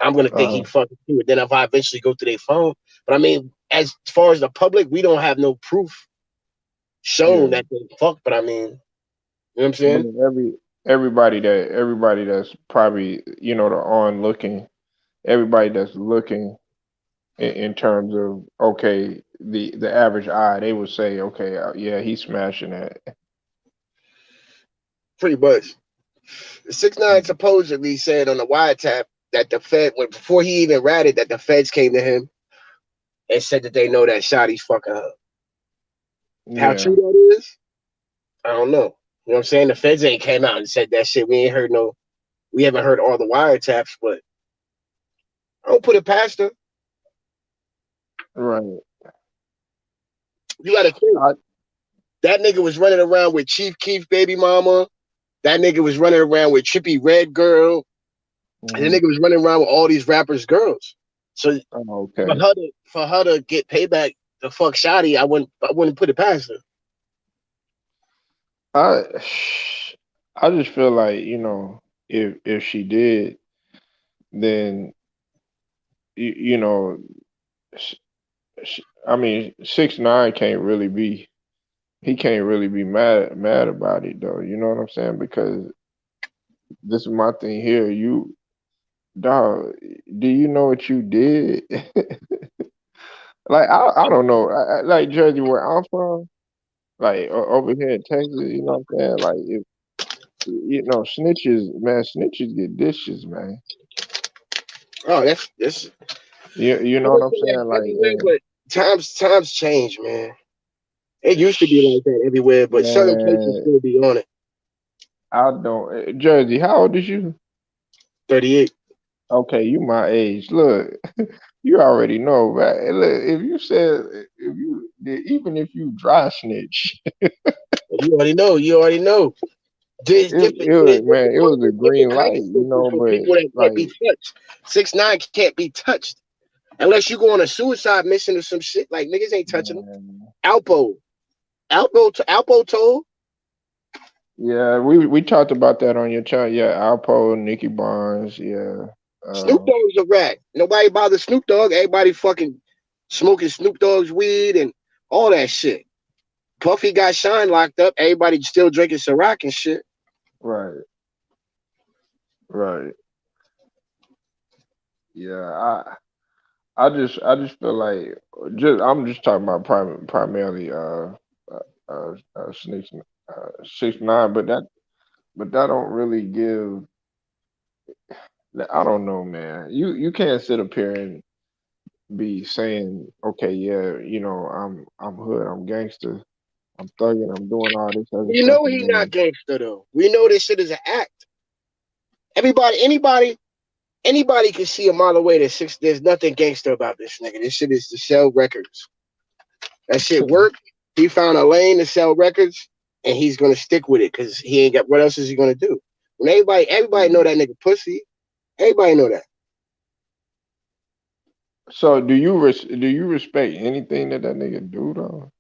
I'm gonna think he Uh, fucking do it. Then if I eventually go through their phone, but I mean, as far as the public, we don't have no proof shown yeah. that they fuck. But I mean, you know what I'm I saying? mean, everybody that's probably the on looking, everybody that's looking in terms of okay, the average eye, they would say okay, yeah, he's smashing that. Pretty much. 6ix9ine supposedly said on the wiretap that the Fed, before he even ratted, that the feds came to him and said that they know that Shotty's fucking her. How true Yeah, that is, I don't know. You know what I'm saying? The feds ain't came out and said that shit. We haven't heard all the wiretaps, but I don't put it past her. right. You gotta think. I, That nigga was running around with Chief Keef baby mama. That nigga was running around with Trippy Red girl. And the mhm. nigga was running around with all these rappers' girls. So Oh, for okay. her to get payback the fuck Shotty, I wouldn't put it past her. I I just feel like if she did, then you know, sh- I mean, 6ix9ine can't really be he can't really be mad about it though. You know what I'm saying? Because this is my thing here. You dog, do you know what you did? Like I don't know. Like Jersey, where I'm from, like over here in Texas, you know what I'm saying? Like if snitches, man, snitches get dishes, man. Oh, that's You I know what would I'm say saying? that's Like, everywhere, but times change, man. It used to be like that everywhere, but certain places man, still be on it. I don't. Jersey, how old is you? 38. Okay, you my age. Look, you already know, man. Look, if you said if you even if you dry snitch, You already know. You already know. There's man, different it was a different green kinds light, of snitches for but people that can't be like, touched. 6ix9ine can't be touched unless you go on a suicide mission or some shit. Like niggas ain't touching him. man, Alpo, Alpo told yeah, we talked about that on your channel. Yeah, Alpo, Nicky Barnes, yeah, Snoop Dogg's a rat. Nobody bothers Snoop Dogg. Everybody fucking smoking Snoop Dogg's weed and all that shit. Puffy got Shine locked up. Everybody still drinking Ciroc and shit. right, right, yeah. I just feel like I'm just talking about primarily six 6ix9ine, but that don't really give. I don't know, man. You can't sit up here and be saying, okay, yeah, I'm hood, I'm gangster, I'm thugging, I'm doing all this other You stuff, know and he not then gangster though. We know this shit is an act. Anybody can see a mile away that six. There's nothing gangster about this nigga. This shit is to sell records. That shit worked. He found a lane to sell records, and he's gonna stick with it because he ain't got. What else is he gonna do? When everybody know that nigga pussy. Everybody know that. So do you respect anything that nigga do though?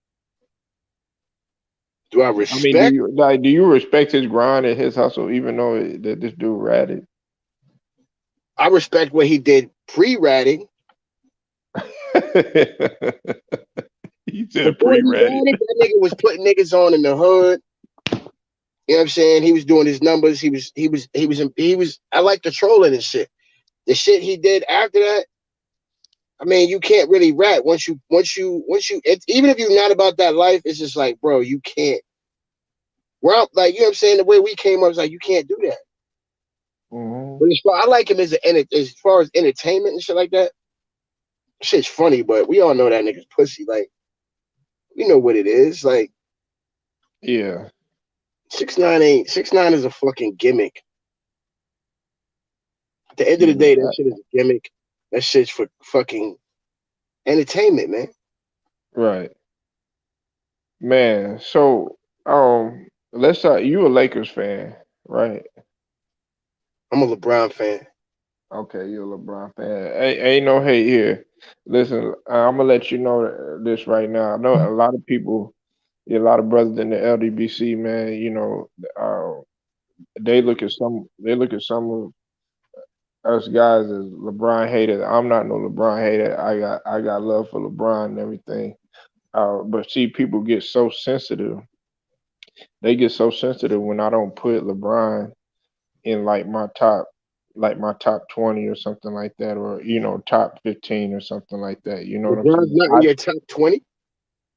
Do I I mean, do respect? you like do you respect his grind and his hustle, even though that this dude ratted? I respect what he did pre-ratting. He said Before he pre-ratted. ratted, that nigga was putting niggas on in the hood. You know what I'm saying? He was doing his numbers. He was. I like the trolling and shit. The shit he did after that. I mean, you can't really rat once you. Even if you're not about that life, it's just like, bro, you can't. Well, like you know what I'm saying. The way we came up is like you can't do that. Hmm. But I like him as far as entertainment and shit like that. Shit's funny, but we all know that nigga's pussy. Like You know what it is. Like Yeah, 6ix9ine is a fucking gimmick. At the end of yeah, the day, that shit is a gimmick. That shit's for fucking entertainment, man. right, man. So, let's you a Lakers fan, right? I'm a LeBron fan. Okay, you're a LeBron fan. Ain't no hate here. Listen, I'm gonna let you know this right now. I know a lot of people, a lot of brothers in the LDBC, man. They look at some of us guys as LeBron haters. I'm not no LeBron hater. I got love for LeBron and everything. But see, people get so sensitive. They get so sensitive when I don't put LeBron in like my top 20 or something like that, or top 15 or something like that. You know what I'm LeBron's saying? not in your top 20.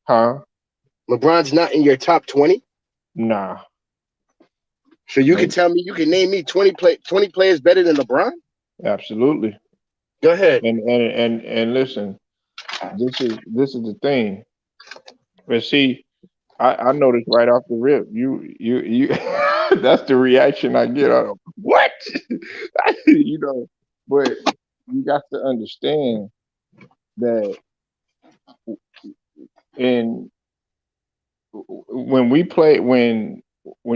Huh? LeBron's not in your top 20. Nah, So you can no, tell me, you can name me 20 players better than LeBron? absolutely. Go ahead. And listen, this is the thing. But see, I noticed right off the rip, you that's the reaction I get out of what? you know, but you got to understand that in when we played when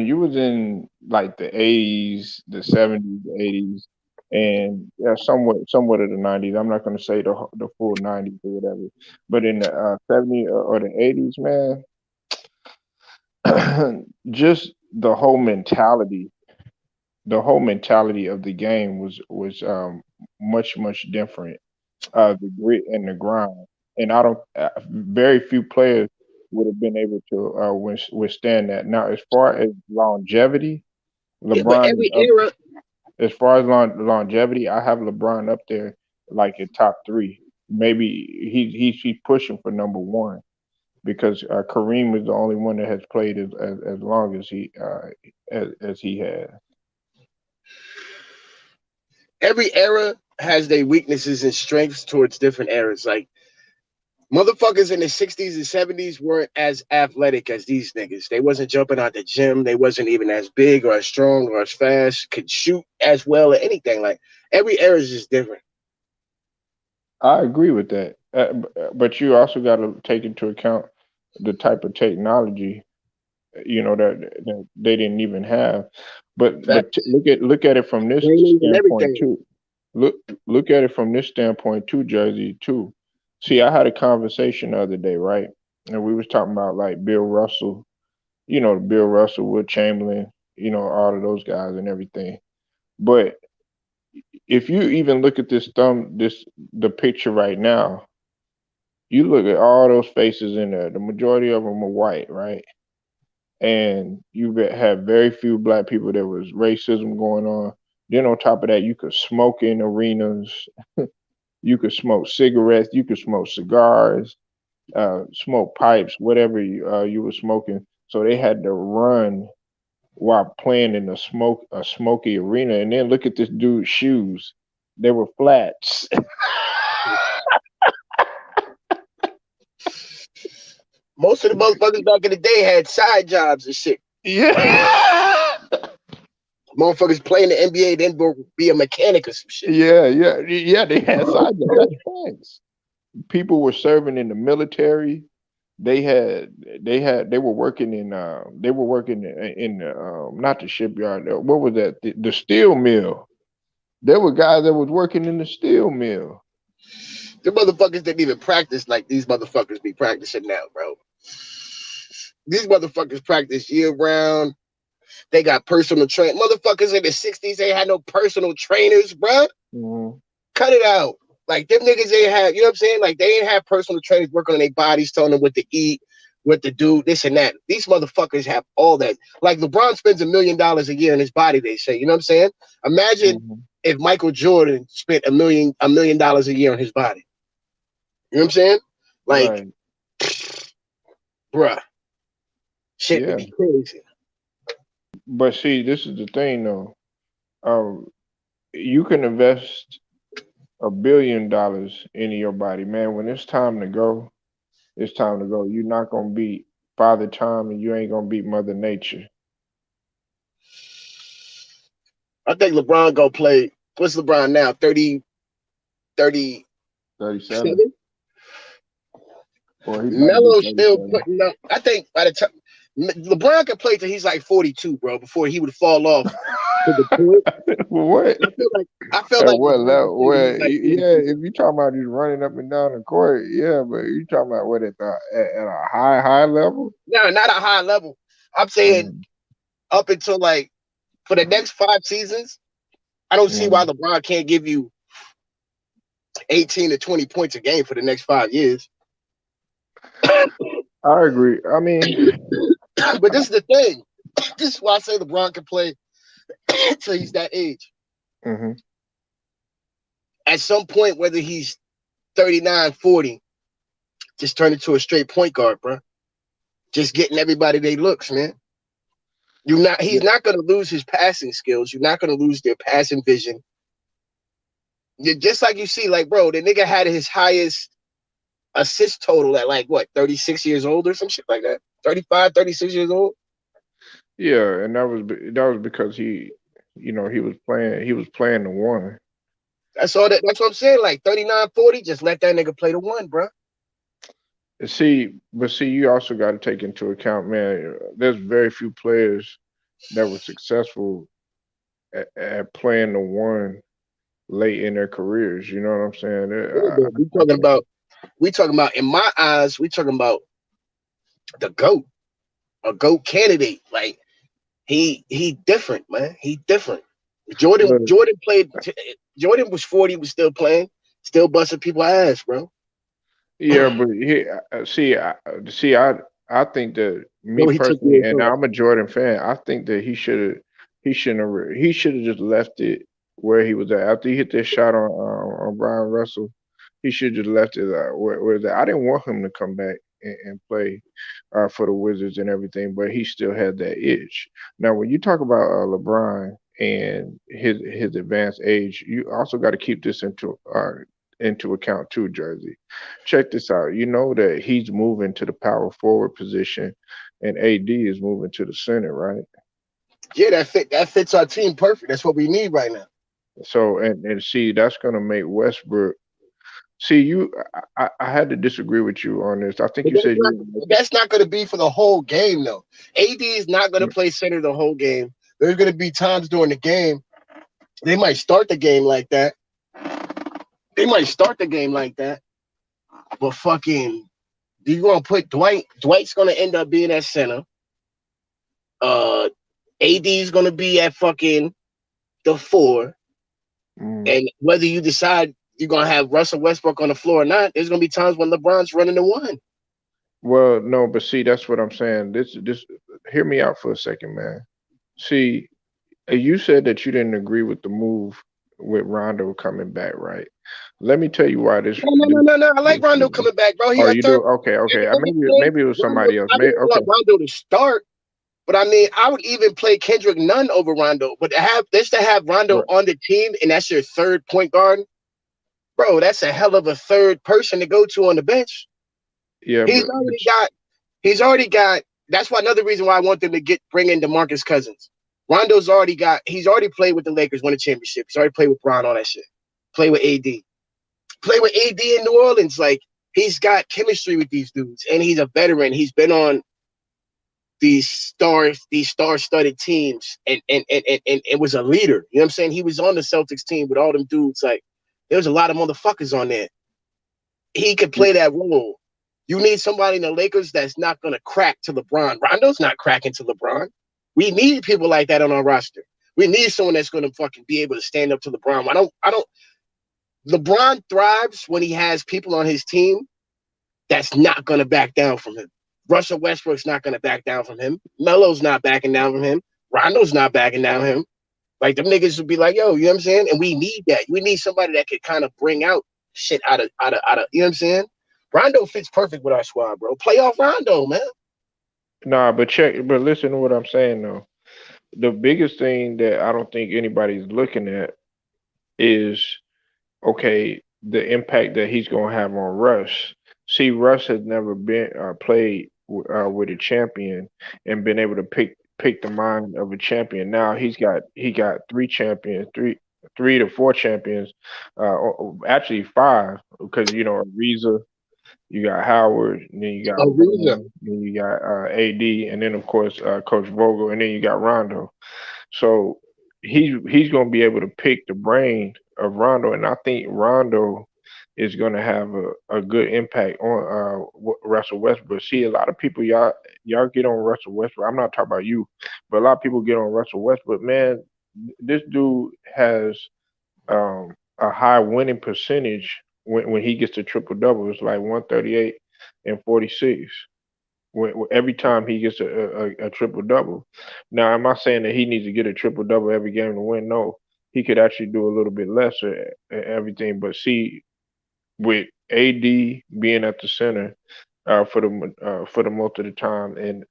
you was in like the 80s, the 70s, the 80s, and yeah, somewhat of the 90s. I'm not going to say the full 90s or whatever, but in the 70s or the 80s, man, just the whole mentality of the game was much different. The grit and the grind, and I don't. Very few players would have been able to withstand that. Now, as far as longevity, Yeah, but LeBron is every up. era, As far as longevity, I have LeBron up there, like in top three. Maybe he's pushing for number one because Kareem is the only one that has played as long as he has. every era has their weaknesses and strengths towards different eras. Like motherfuckers in the 60s and 70s weren't as athletic as these niggas. They wasn't jumping out the gym. They wasn't even as big or as strong or as fast, could shoot as well or anything. Like every era is just different. I agree with that, but you also got to take into account the type of technology that they didn't even have. But Facts. look at it from this Trainings and standpoint everything. too. Look look at it from this standpoint too, Jersey too. See, I had a conversation the other day, right? And we was talking about like Bill Russell, Bill Russell, Will Chamberlain, all of those guys and everything. But if you even look at the picture right now, you look at all those faces in there. The majority of them are white, right? And have very few black people. There was racism going on. Then on top of that, you could smoke in arenas. You could smoke cigarettes. You could smoke cigars, smoke pipes, whatever you were smoking. So they had to run while playing in a smoky arena. And then look at this dude's shoes. They were flats. Most of the motherfuckers back in the day had side jobs and shit. Yeah. Motherfuckers play in the NBA, then go be a mechanic or some shit. Yeah. They had side jobs. That's facts. People were serving in the military. They had they were working in the not the shipyard. What was that? The steel mill. There were guys that was working in the steel mill. The motherfuckers didn't even practice like these motherfuckers be practicing now, bro. These motherfuckers practice year round. They got personal train. Motherfuckers in the 60s, they had no personal trainers, bro. Hmm. Cut it out. Like them niggas ain't have, you know what I'm saying? Like they ain't have personal trainers working on their bodies, telling them what to eat, what to do, this and that. These motherfuckers have all that. Like LeBron spends $1 million a year in his body, they say. You know what I'm saying? Imagine Hmm. if Michael Jordan spent $1 million a year on his body. You know what I'm saying? Like, Right. bruh, shit would Yeah. be crazy. But see, this is the thing though. Um, you can invest $1 billion into your body, man. When it's time to go, It's time to go. You're not gonna beat Father Time, and you ain't gonna beat Mother Nature. I think LeBron go play. What's LeBron now? 30, 37, 37? or he about to be Melo's still 37. putting up. I think by the time LeBron can play till he's like 42, bro, before he would fall off to the point. What? I feel At like what LeBron can level? play till Well, he's like yeah, 42. if you talking about just running up and down the court, yeah, but you talking about what at a high level? No, not a high level. I'm saying Mm, up until like for the next 5 seasons, I don't see why mm. LeBron can't give you 18 to 20 points a game for the next 5 years. I agree. I mean, But this is the thing. This is why I say LeBron can play until he's that age. hmm At some point, whether he's 39, 40, just turn into a straight point guard, bro. Just getting everybody they looks, man. He's yeah, not gonna lose his passing skills. You're not gonna lose their passing vision. Just like you see, like, bro, the nigga had his highest assist total at like what, 36 years old or some shit like that. 35, 36 years old. yeah, and that was because he was playing the one. That's what I'm saying. Like 39, 40, just let that nigga play the one, bro. See, you also got to take into account, man. There's very few players that were successful at playing the one late in their careers. You know what I'm saying? Yeah, but I think, we talking about in my eyes, we talking about the GOAT, a GOAT candidate. Like he different, man. He different. look, Jordan was 40, was still playing, still busting people ass, bro. yeah, but I think that me No, he took personally, years and off. I'm a Jordan fan. I think that he should have just left it where he was at after he hit that shot on Brian Russell. He should just left it where it's at. I didn't want him to come back and play for the Wizards and everything, but he still had that itch. Now, when you talk about LeBron and his advanced age, you also got to keep this into account too, Jersey. Check this out. You know that he's moving to the power forward position, and AD is moving to the center, right? Yeah, that fits our team perfect. That's what we need right now. So, and see, that's gonna make Westbrook. See, I had to disagree with you on this. I think But you said you. that's not going to be for the whole game, though. AD is not going to play center the whole game. There's going to be times during the game they might start the game like that. They might start the game like that, but fucking, you going to put Dwight? Dwight's going to end up being at center. AD's going to be at fucking the four, Mm, and whether you decide you're going to have Russell Westbrook on the floor or not, there's going to be times when LeBron's running the one. well, no, but see, that's what I'm saying. Hear me out for a second, man. See, you said that you didn't agree with the move with Rondo coming back, right? Let me tell you why No, no, no, no, no. I like this Rondo coming back, bro. He oh, a you do? third. Okay, And okay. the other thing, Maybe it was Rondo, somebody else. I Maybe didn't okay. want Rondo to start, but I mean, I would even play Kendrick Nunn over Rondo. But to have Rondo Right. on the team, and that's your third point guard, bro. That's a hell of a third person to go to on the bench. Yeah, He's already got. He's already got. That's why another reason why I want them to bring in DeMarcus Cousins. Rondo's already got. He's already played with the Lakers, won a championship. He's already played with Bron, all that shit. Play with AD. Play with AD in New Orleans. Like he's got chemistry with these dudes, and he's a veteran. He's been on these star-studded teams, and was a leader. You know what I'm saying? He was on the Celtics team with all them dudes. Like there was a lot of motherfuckers on there. He could play that role. You need somebody in the Lakers that's not gonna crack to LeBron. Rondo's not cracking to LeBron. We need people like that on our roster. We need someone that's gonna fucking be able to stand up to LeBron. I don't. LeBron thrives when he has people on his team that's not going to back down from him. Russell Westbrook's not going to back down from him. Melo's not backing down from him. Rondo's not backing down from him. Like them niggas would be like, yo, you know what I'm saying? And we need that. We need somebody that could kind of bring out shit out of, you know what I'm saying? Rondo fits perfect with our squad, bro. Playoff Rondo, man. nah, but listen to what I'm saying though. The biggest thing that I don't think anybody's looking at is okay, the impact that he's gonna have on Russ. See, Russ has never been played with a champion and been able to pick the mind of a champion. Now he got three champions, three to four champions, actually five, because Ariza, you got Howard, and then you got Ariza. Bron, then you got AD, and then of course Coach Vogel, and then you got Rondo. So he's going to be able to pick the brain of Rondo, and I think Rondo is going to have a good impact on Russell Westbrook. See, a lot of people y'all get on Russell Westbrook. I'm not talking about you, but a lot of people get on Russell Westbrook. Man, this dude has a high winning percentage when he gets to triple double. It's like 138 and 46 every time he gets a triple double. Now, am I saying that he needs to get a triple double every game to win? No, he could actually do a little bit lesser at everything. But see, with AD being at the center for the most of the time, and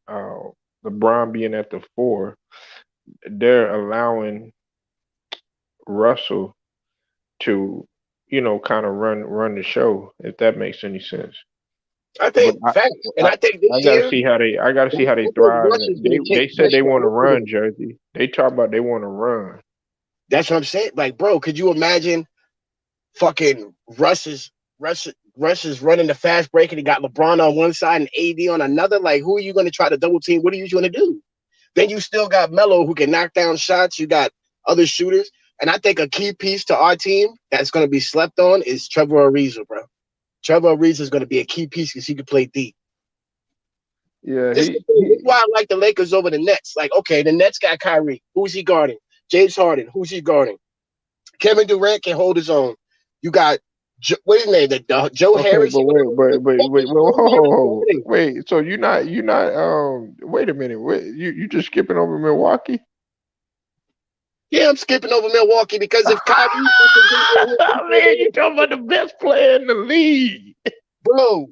LeBron being at the four, they're allowing Russell to kind of run the show, if that makes any sense. I But think facts, and I I think this I gotta year, see how I gotta see how they I think thrive. Russ is going to They take said they pressure want to off of run, him. Jersey. They talk about they want to run. That's what I'm saying. Like, bro, could you imagine fucking Russ is running the fast break and he got LeBron on one side and AD on another? Like, who are you going to try to double team? What are you going to do? Then you still got Melo who can knock down shots. You got other shooters. And I think a key piece to our team that's going to be slept on is Trevor Ariza, bro. Trevor Ariza is going to be a key piece because he can play deep. Yeah, This is the thing. This is why I like the Lakers over the Nets. Like, okay, the Nets got Kyrie. Who's he guarding? James Harden. Who's he guarding? Kevin Durant can hold his own. You got what is his name? Joe okay, Harris. but What wait, Joe Harris. wait. So you're not wait a minute. Wait, you just skipping over Milwaukee? Yeah, I'm skipping over Milwaukee because if Kyrie fucking didn't get hurt, we still Man, gonna you be talking about the best player in the league? bro.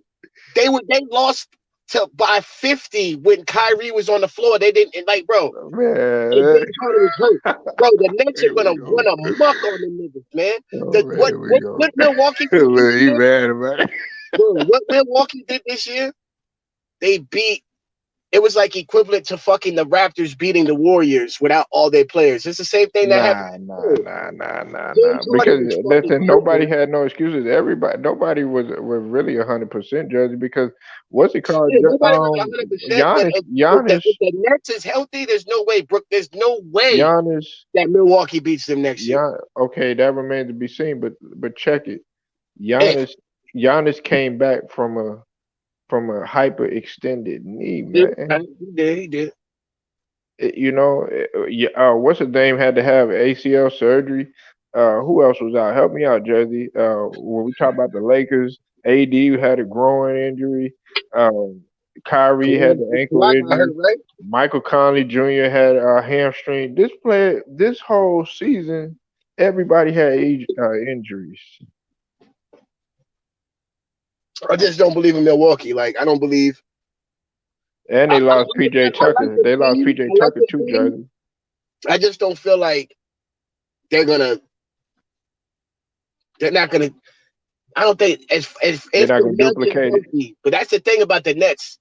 They lost to by 50 when Kyrie was on the floor. They didn't and like bro. And Man, James Harden was hurt. Bro, the Nets are here we gonna go. run amok on the niggas, man. Oh man, here we go. What Milwaukee did this Look, he year, mad about it. bro? What Milwaukee did this year? They beat. It was like equivalent to fucking the Raptors beating the Warriors without all their players. It's the same thing that happened. Nah, nah, Before. nah, nah, nah, nah. James Harden Because was fucking listen, nobody cooking. had no excuses. Nobody was really 100% Jersey because what's it called? Yeah, nobody was 100%. But Giannis, if the Nets is healthy, there's no way, Brooke. There's no way Giannis, that Milwaukee beats them next year. Okay, that remains to be seen. But check it. If Giannis, Giannis came back from a hyper extended knee, he man. did, he did. Yeah, what's his name had to have ACL surgery. Who else was out? Help me out, Jersey. When we talk about the Lakers, AD had a groin injury. Um, Kyrie had the ankle Kawhi got hurt, injury. right? Michael Conley Jr. had a hamstring. This whole season, everybody had injuries, I just don't believe in Milwaukee. Like I don't believe. and they lost PJ I like Tucker. the They lost team. PJ I like Tucker the too, team. Jersey. I just don't feel like they're gonna. They're not gonna. I don't think They're if not the gonna Nets is duplicate it. healthy. But that's the thing about the Nets.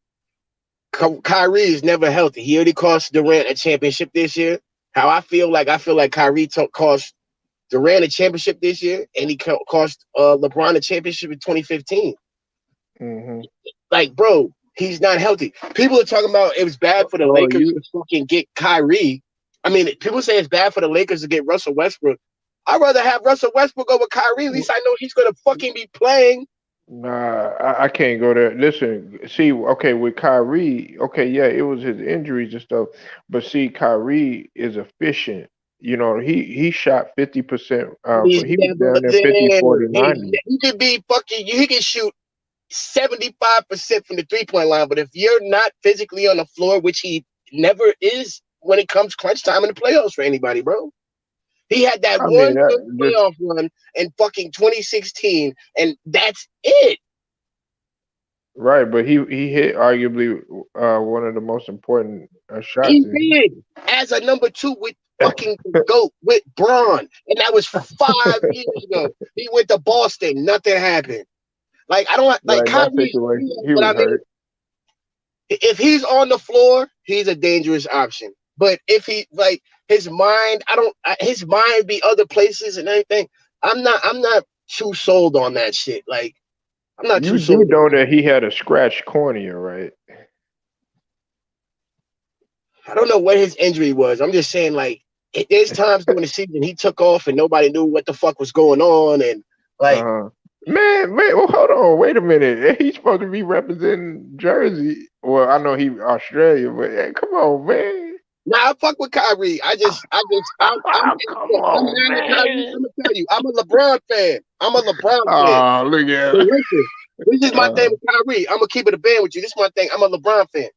Kyrie is never healthy. He already cost Durant a championship this year. I feel like Kyrie cost Durant a championship this year, and he cost LeBron a championship in 2015. Hmm. Like, bro, he's not healthy. People are talking about it was bad for the Oh, Lakers you to fucking get Kyrie. I mean, people say it's bad for the Lakers to get Russell Westbrook. I'd rather have Russell Westbrook over Kyrie. At least I know he's gonna fucking be playing. Nah, I can't go there. Listen, see, okay, with Kyrie, okay, yeah, it was his injuries and stuff, but see, Kyrie is efficient. He shot 50%. He's He was never down there 50, there. 40, 90. He could be fucking. He can shoot 75% from the 3 point line, but if you're not physically on the floor, which he never is when it comes crunch time in the playoffs for anybody, bro. He had that I mean, one that good just playoff run in fucking 2016, and that's it. right, but he hit arguably one of the most important He shots in did as a number two with fucking the GOAT with Braun, and that was 5 years ago. He went to Boston, nothing happened. Like I don't like Well, in that Kyrie. situation, he But was I mean, hurt. if he's on the floor, he's a dangerous option. But if he like his mind, his mind be other places and everything. I'm not too sold on that shit. Like I'm not too You do sold on know that. that he had a scratched cornea, right? I don't know what his injury was. I'm just saying, like, there's times during the season he took off and nobody knew what the fuck was going on, and like, Uh-huh. Man, well, hold on, wait a minute. He's supposed to be representing Jersey. Well, I know he Australia, but hey, come on, man. nah, I fuck with Kyrie. Come I'm on, mad at Kyrie. man. I'm gonna tell you, I'm a LeBron fan. I'm a LeBron fan. Oh, look at So it. listen, this is my thing Uh, with Kyrie. I'm gonna keep it a band with you. This is my thing. I'm a LeBron fan.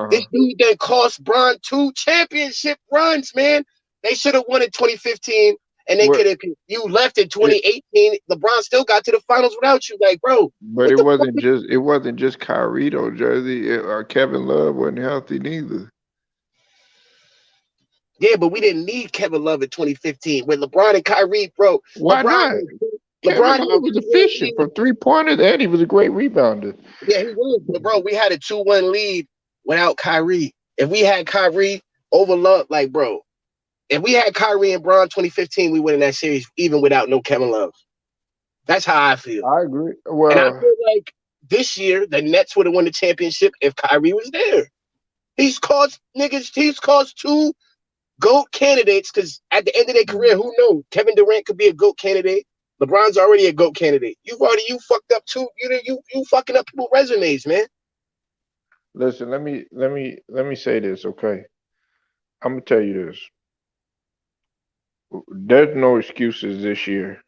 This uh-huh. dude then cost Bron 2 championship runs, man. They should have won in 2015, and they What could have. You left in it, 2018. LeBron still got to the finals without you. Like, bro, but what the fuck? it wasn't just Kyrie though, Jersey. Kevin Love wasn't healthy neither. Yeah, but we didn't need Kevin Love in 2015 with LeBron and Kyrie, bro. Why not? Kevin LeBron Love had was two one efficient lead. from 3 pointers, and he was a great rebounder. Yeah, he was, but bro, we had a 2-1 lead without Kyrie. If we had Kyrie over Love, like, bro, if we had Kyrie and Bron 2015, we win in that series even without no Kevin Love. That's how I feel. I agree. And I Well, feel like this year the Nets would have won the championship if Kyrie was there. He's caused two GOAT candidates because at the end of their career, who knows? Kevin Durant could be a GOAT candidate. LeBron's already a GOAT candidate. You fucked up too. You fucking up people's resumes, man. listen, let me say this, okay? I'm gonna tell you this. There's no excuses this year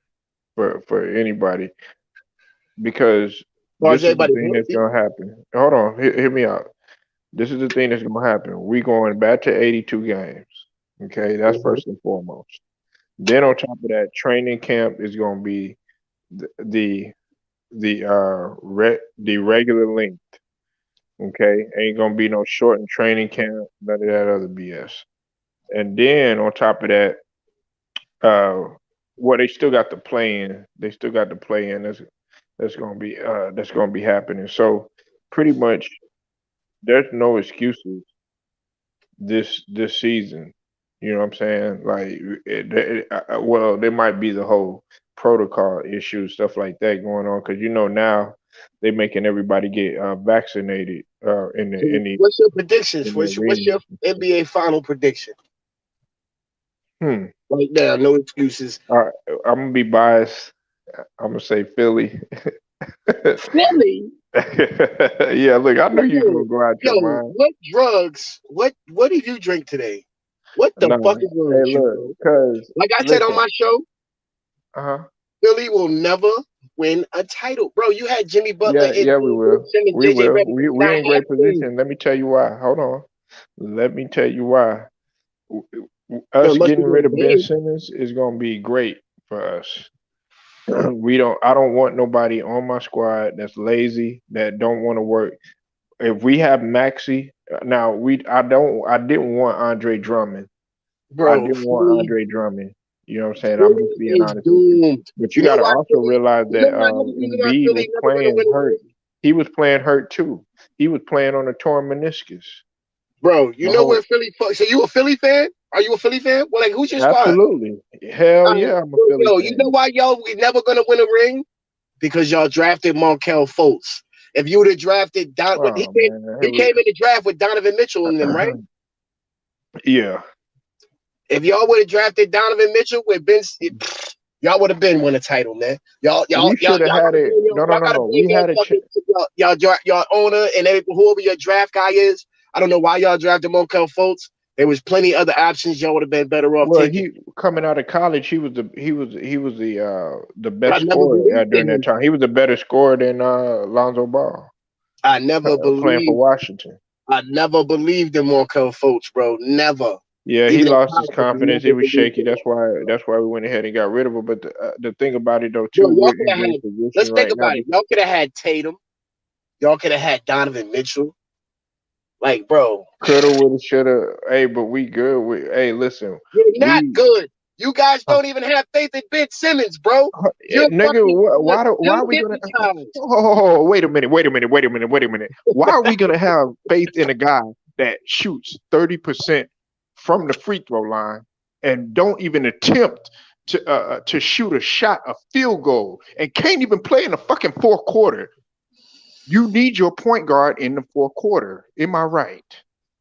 for anybody because As far as this is the everybody thing that's healthy, gonna happen. Hold on, hear me out. This is the thing that's gonna happen. We going back to 82 games. Okay, that's mm-hmm. first and foremost. Then on top of that, training camp is gonna be the the the regular length. Okay, ain't gonna be no shortened training camp, none of that other BS. And then on top of that, uh, well, they still got the play in. They still got the play in. That's gonna be happening. So pretty much, there's no excuses this season. You know what I'm saying? Like, well, there might be the whole protocol issue, stuff like that going on, because now they're making everybody get vaccinated So in what's your predictions? the What's your arenas. NBA final prediction? Hmm. Right now, no excuses. All right, I'm gonna be biased. I'm gonna say Philly. Philly, Yeah, look, I knew you was yo, gonna go out your yo, mind. what drugs? What did you drink today? What the Nah, fuck is wrong hey, with you, look, bro? cause Like I said on listen, my show, uh-huh. Philly will never win a title, bro. You had Jimmy Butler Yeah, and yeah, we will. and We JJ will. Redick We're not in great happen. position. Let me tell you why. Hold on. Let me tell you why. Well, it Us must be getting rid doing of Ben bad, Simmons is gonna be great for us. We don't. I don't want nobody on my squad that's lazy, that don't want to work. If we have Maxi, now I didn't want Andre Drummond. I bro. didn't want Philly, Andre Drummond. You know what I'm saying? I'm Philly just being is honest with you. doomed. But you You got know to why also Philly? realize You know that why another reason why Embiid was Philly never gonna playing win a hurt. ring? He was playing hurt too. He was playing on a torn meniscus. Bro, you The know where whole Philly? So you a Philly fan? Are you a Philly fan? Well, like who's your squad? absolutely. Hell All right, yeah, I'm a Philly yo, you know fan. why y'all we never gonna win a ring? Because y'all drafted Markel Fultz. If you would have drafted Oh man, he came in the draft with Donovan Mitchell in them, right? yeah. If y'all would have drafted Donovan Mitchell with y'all would have been won a title, man. We should have Y'all had gotta it. blame No, no, y'all no, gotta no. blame We your had a fucking y'all owner and whoever your draft guy is. I don't know why y'all drafted Markel Fultz. There was plenty other options y'all would have been better off well, taking. he coming out of college, he was the But I best never scorer believed during in that him. time. He was a better scorer than Lonzo Ball I never playing for believed. Washington. I never believed in Markel Fultz, bro. Never. Yeah, he Even in lost his college, I confidence. He never was believed shaky. in him. That's why we went ahead and got rid of him. But the thing about it though, Bro, too, y'all we're could in have great had. position Let's think right now. about it. Y'all could have had Tatum. Y'all could have had Donovan Mitchell. Like, bro, Coulda, woulda, shoulda. Hey, but we good. Hey, listen, you're not we good. You guys don't even have faith in Ben Simmons, bro. You're Nigga, fucking why too are we gonna? hypnotized. Oh, wait a minute, wait a minute, wait a minute, wait a minute. Why are we gonna have faith in a guy that shoots 30% from the free throw line and don't even attempt to shoot a shot, a field goal, and can't even play in the fucking fourth quarter? You need your point guard in the fourth quarter. Am I right?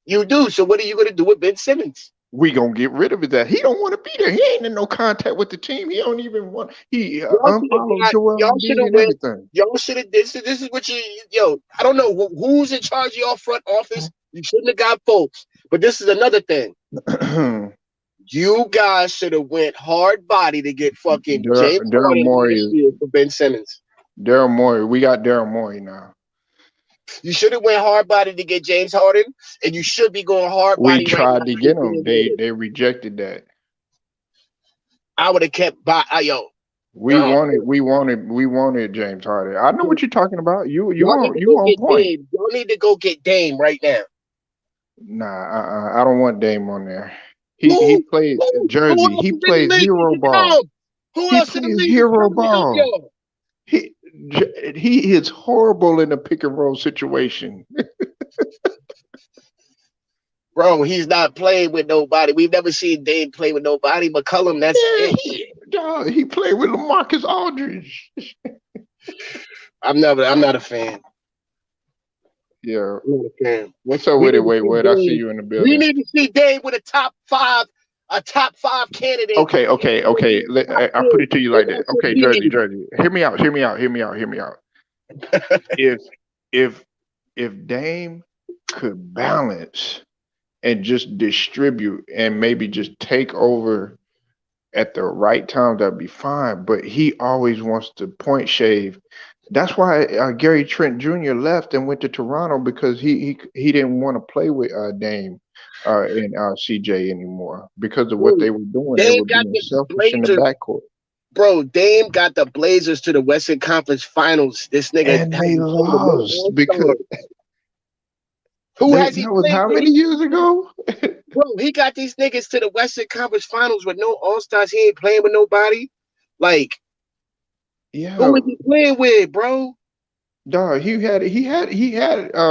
You do. So what are you gonna do with Ben Simmons? We gonna get rid of it. That he don't want to be there. He ain't in no contact with the team. He don't even want. He Y'all should unfollowed have got. Joel Y'all should Embiid have and went. everything. Y'all should have. This is what you. Yo, I don't know who's in charge of your front office. You shouldn't have got folks. But this is another thing. You guys should have went hard body to get fucking James Daryl Harden last Morey, year for Ben Simmons. Daryl Morey. We got Daryl Morey now. You should have went hard body to get James Harden, and you should be going hard We body right tried now to to get get him. Ben Simmons. They rejected that. I would have kept by yo. We wanted James Harden. I know what you're talking about. Y'all need to You go on get point. Dame. Y'all need to go get Dame right now. Nah, I don't want Dame on there. He Who? played Who Jersey. else He is in the plays league that hero can ball. help? Who He else in the plays league is hero trying to help ball. y'all? He he is horrible in a pick and roll situation. Bro, he's not playing with nobody. We've never seen Dame play with nobody. McCullum, that's Yeah, it. he played with LaMarcus Aldridge. I'm not a fan. Yeah. I'm not a fan. What's up We with it? need to Wait, see wait. I see Dame. you in the We building. need to see Dame with a top five candidate. Okay. Top I put two. it to you They like got that. some Okay, heat. Jersey. Hear me out. If if if Dame could balance and just distribute and maybe just take over at the right time, that'd be fine. But he always wants to point shave. That's why Gary Trent Jr. left and went to Toronto because he didn't want to play with Dame and CJ anymore because of what Bro, they were doing. They Dame were got being the selfish in the Blazers. backcourt, Bro, Dame got the Blazers to the Western Conference Finals. This nigga and they hasn't played with no lost All because Stars. Who has he that was played how with? many years ago? Bro, he got these niggas to the Western Conference Finals with no All Stars. He ain't playing with nobody. Like, who Yeah, is he playing with, bro? dog. He had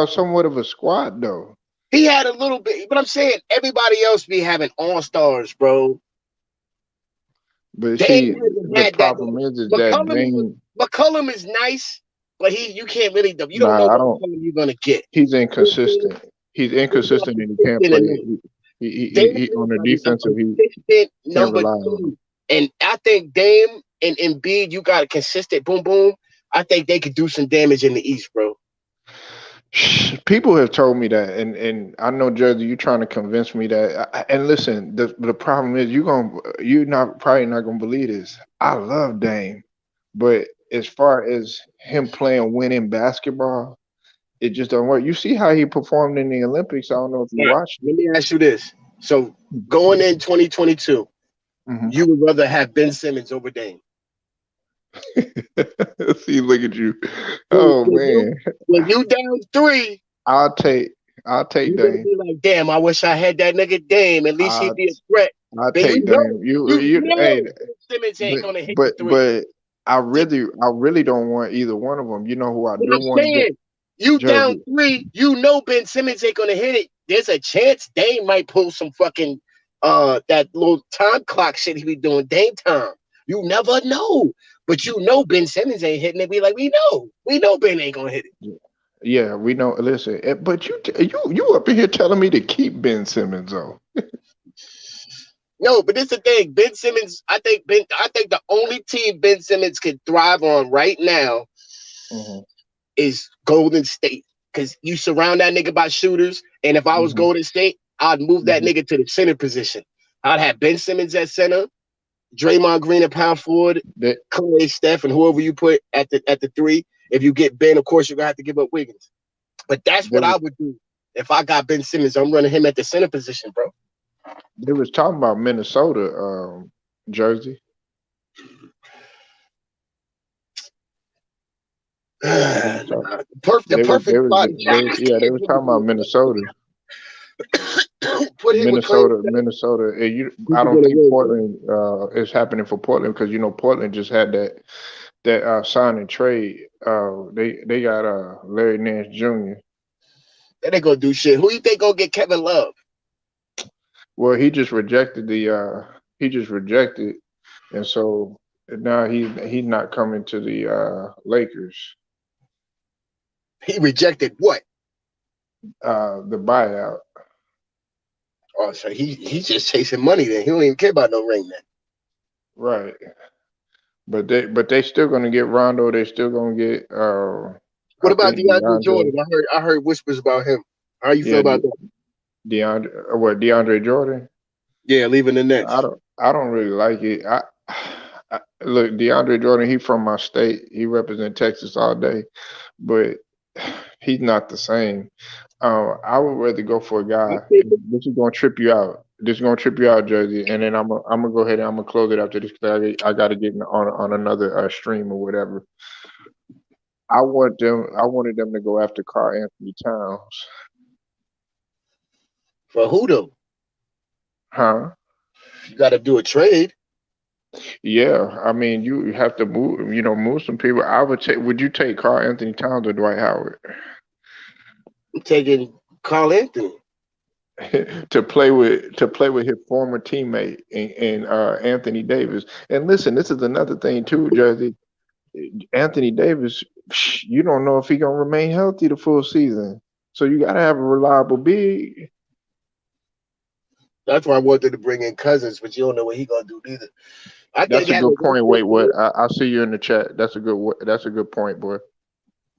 somewhat of a squad though. He had a little bit, but I'm saying everybody else be having All Stars, bro. But Dame see, hasn't the had that. problem is that McCullum, Dame. McCullum is nice, but you can't really you don't know Nah, I what don't. McCullum you're gonna get. He's You know what I'm saying? inconsistent. He's He's not inconsistent and he can't consistent play. enough. Dame He is on the a defensive. He consistent can't number rely on him. two. And I think Dame and Embiid, you got a consistent boom boom. I think they could do some damage in the East, bro. People have told me that, and I know Jersey, you trying to convince me that. And listen, the problem is you not probably not gonna believe this. I love Dame, but as far as him playing winning basketball, it just don't work. You see how he performed in the Olympics. I don't know if you All right, watched let me ask you this. So going in 2022, it. you would rather have Ben Simmons over Dame. See, look at you. When, Oh when you man, when you down three, I'll take I'll take you're gonna Dame. be like, damn, I wish I had that nigga Dame. At least he'd I'll be a threat. I'll But take Dame. you Hey, know Ben Simmons ain't but gonna hit the but three. but I really don't want either one of them. You know who I But do I'm want to get? saying, you down Jersey. three, you know Ben Simmons ain't gonna hit it. There's a chance Dame might pull some fucking that little time clock shit he be doing, Dame time. You never know. But you know Ben Simmons ain't hitting it. Be like, we know. We know Ben ain't gonna hit it. Yeah, we know. Listen, but you up in here telling me to keep Ben Simmons though. No, but this is the thing. Ben Simmons, I think the only team Ben Simmons can thrive on right now Hmm. is Golden State. Because you surround that nigga by shooters. And if I was Hmm. Golden State, I'd move that Hmm. nigga to the center position. I'd have Ben Simmons at center, Draymond Green at power forward, That Clay, Steph, and whoever you put at the three. If you get Ben, of course, you're gonna have to give up Wiggins. But that's they what was I would do. If I got Ben Simmons, I'm running him at the center position, bro. they was talking about Minnesota, Jersey. They was talk, The perfect spot. they was yeah they was talking about Minnesota. Put him with Clay. Minnesota. He's I don't gonna think win, bro. Portland is happening for Portland because Portland just had that sign and trade. They got Larry Nance Jr. That ain't gonna do shit. Who you think gonna get Kevin Love? Well, he just rejected, and so now he's not coming to the Lakers. He rejected what? The buyout. Oh, so he's just chasing money. Then he don't even care about no ring. Then Right. But they still gonna get Rondo. They still gonna get what I about think DeAndre DeAndre. Jordan? I heard whispers about him. How you feel Yeah, about that? DeAndre Jordan. Yeah, leaving the Nets. I don't really like it. I look, DeAndre Jordan. He from my state. He represent Texas all day, but he's not the same. I would rather go for a I guy. think This is gonna trip you out. This is gonna trip you out, Jersey. And then I'm gonna go ahead and I'm gonna close it after this because I got to get on another stream or whatever. I wanted them to go after Carl Anthony Towns. for who though? Huh? You got to do a trade. Yeah. I mean, you have to move. Move some people. I would take. Would you take Carl Anthony Towns or Dwight Howard I'm taking Carl Anthony. to play with his former teammate and Anthony Davis? And listen, this is another thing too, Jersey. Anthony Davis, you don't know if he gonna remain healthy the full season. So you gotta have a reliable big. That's why I wanted to bring in Cousins, but you don't know what he gonna do either. I think That's a good having point. Wait, what? I see you in the chat. That's a good point, boy.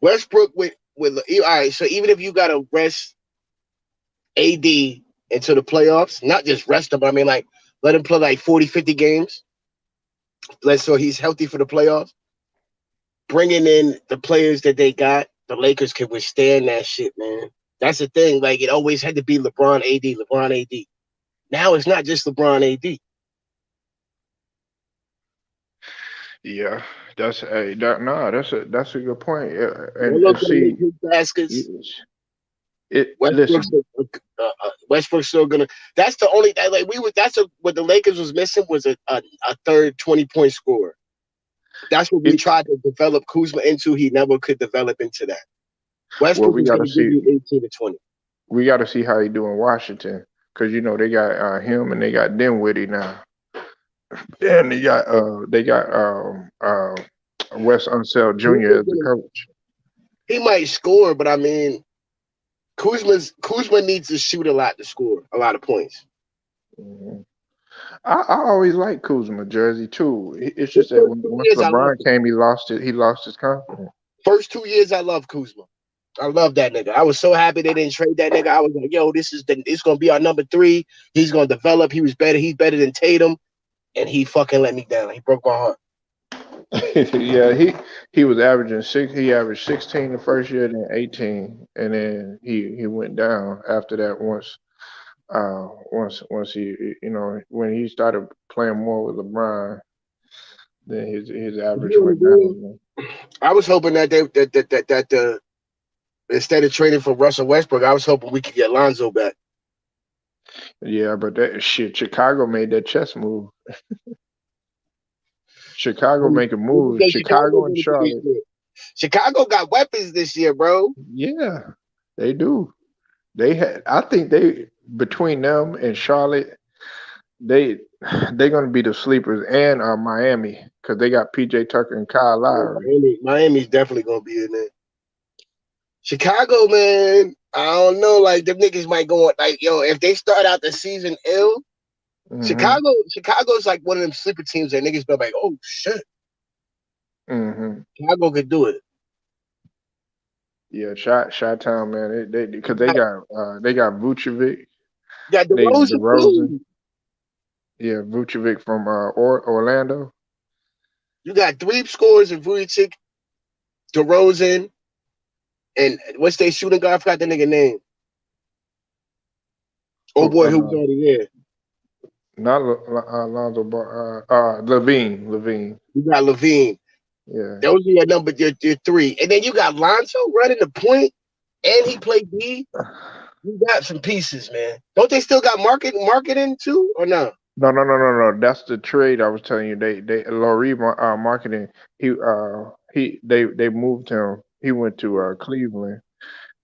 Westbrook with all right. So even if you got to rest AD into the playoffs, not just rest him, but I mean like let him play like 40, 50 games. Let's so he's healthy for the playoffs. Bringing in the players that they got, the Lakers can withstand that shit, man. That's the thing. Like it always had to be LeBron AD, LeBron AD. Now it's not just LeBron AD. Yeah, that's a that nah. That's a good point. Yeah, and Melo's gonna make see, his baskets. it, it Westbrook's listen. Westbrook's still gonna. That's the only like we was. That's what the Lakers was missing was a third 20-point scorer. That's what we It tried to develop Kuzma into. He never could develop into that. well, Westbrook is going to give you 18 to 20. we gotta see how he do in Washington because they got him and they got Dinwiddie now, and they got Wes Unseld Jr. as the coach. He might score, but I mean, Kuzma needs to shoot a lot to score a lot of points. hmm I always like Kuzma jersey too. It's The just that first two once years I LeBron loved it. came, he lost it. He lost his confidence. First 2 years I love Kuzma. I love that nigga. I was so happy they didn't trade that nigga. I was like, yo, it's gonna be our number three. He's gonna develop. He was better. He's better than Tatum, and he fucking let me down. He broke my heart. Yeah, he was averaging six. He averaged 16 the first year, then 18, and then he went down after that. Once he when he started playing more with LeBron, then his average went down. I was hoping that they that the instead of trading for Russell Westbrook, I was hoping we could get Lonzo back. Yeah, but that shit, Chicago made that chess move. Chicago making What you moves. think Chicago Chicago and gonna do this Charlotte. year? Chicago got weapons this year, bro. Yeah, they do. I think they between them and Charlotte, they they're gonna be the sleepers and Miami because they got PJ Tucker and Kyle Lowry. Miami's definitely gonna be in there. Chicago, man, I don't know. Like them niggas might go on. Like yo, if they start out the season ill, hmm Chicago's like one of them sleeper teams that niggas be like, oh shit, hmm Chicago could do it. Yeah, Shot Town man. They because they got Vucevic, You got they DeRozan DeRozan. too. Yeah, Vucevic from Orlando. You got three scores in Vucevic, DeRozan, and what's they shooting guard? I forgot the nigga name. Oh Who, boy, who was already there? not Alonzo Ball. Levine. You got Levine. Yeah. Those are your three. And then you got Lonzo running the point, and he played D. You got some pieces, man. Don't they still got marketing too, or no? No, no, no, no, no. That's the trade I was telling you. They Laurie marketing. They moved him. He went to Cleveland,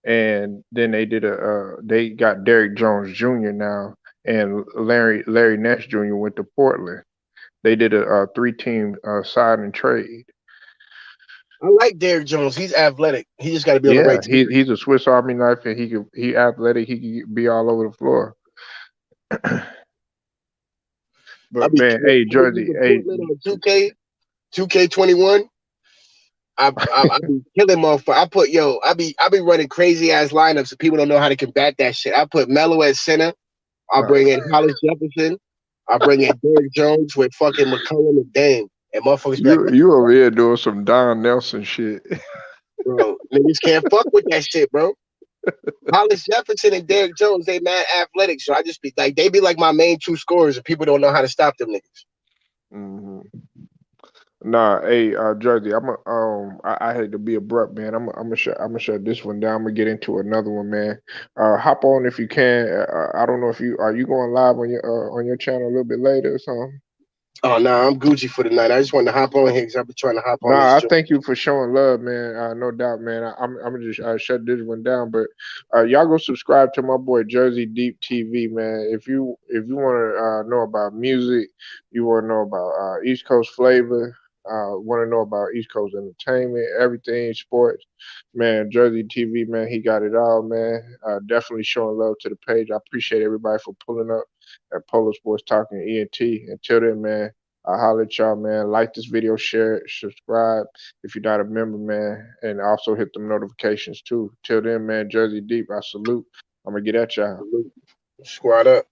and then they got Derrick Jones Jr. now, and Larry Nance Jr. went to Portland. They did a three-team sign and trade. I like Derrick Jones. He's athletic. He just got to be on the Yeah, right team. he's a Swiss Army knife, and he athletic. He can be all over the floor. But man, hey I be Jersey, using hey, Portland on 2K21. I be killing motherfucker. I be running crazy ass lineups and people don't know how to combat that shit. I put Melo at center. I uh, bring in Hollis Jefferson. I bring in Derrick Jones with fucking McCollum and Dame. And motherfuckers be like, what you over here doing some Don Nelson shit. bro? Niggas can't fuck with that shit, bro. Hollis Jefferson and Derrick Jones, they mad athletic. So I just be like, they be like my main two scorers and people don't know how to stop them niggas. hmm Nah, hey, Jersey, I hate to be abrupt, man. I'm gonna shut this one down. I'm gonna get into another one, man. Hop on if you can. I don't know if you going live on your channel a little bit later or something. Oh, nah, I'm Gucci for the night. I just wanted to hop on here because I've been trying to hop on this Nah, I joint. thank you for showing love, man. No doubt, man. I'm gonna just shut this one down, but y'all go subscribe to my boy Jersey Deep TV, man. If you want to know about music, you want to know about East Coast flavor, want to know about East Coast entertainment, everything sports, man. Jersey TV, man. He got it all, man. Definitely showing love to the page. I appreciate everybody for pulling up at Polo Sports Talking ENT. Until then, man. I'll holler at y'all, man. Like this video, share it, subscribe if you're not a member, man. And also hit them notifications too. Till then, man, Jersey Deep, I salute. I'm gonna get at y'all. Squad up.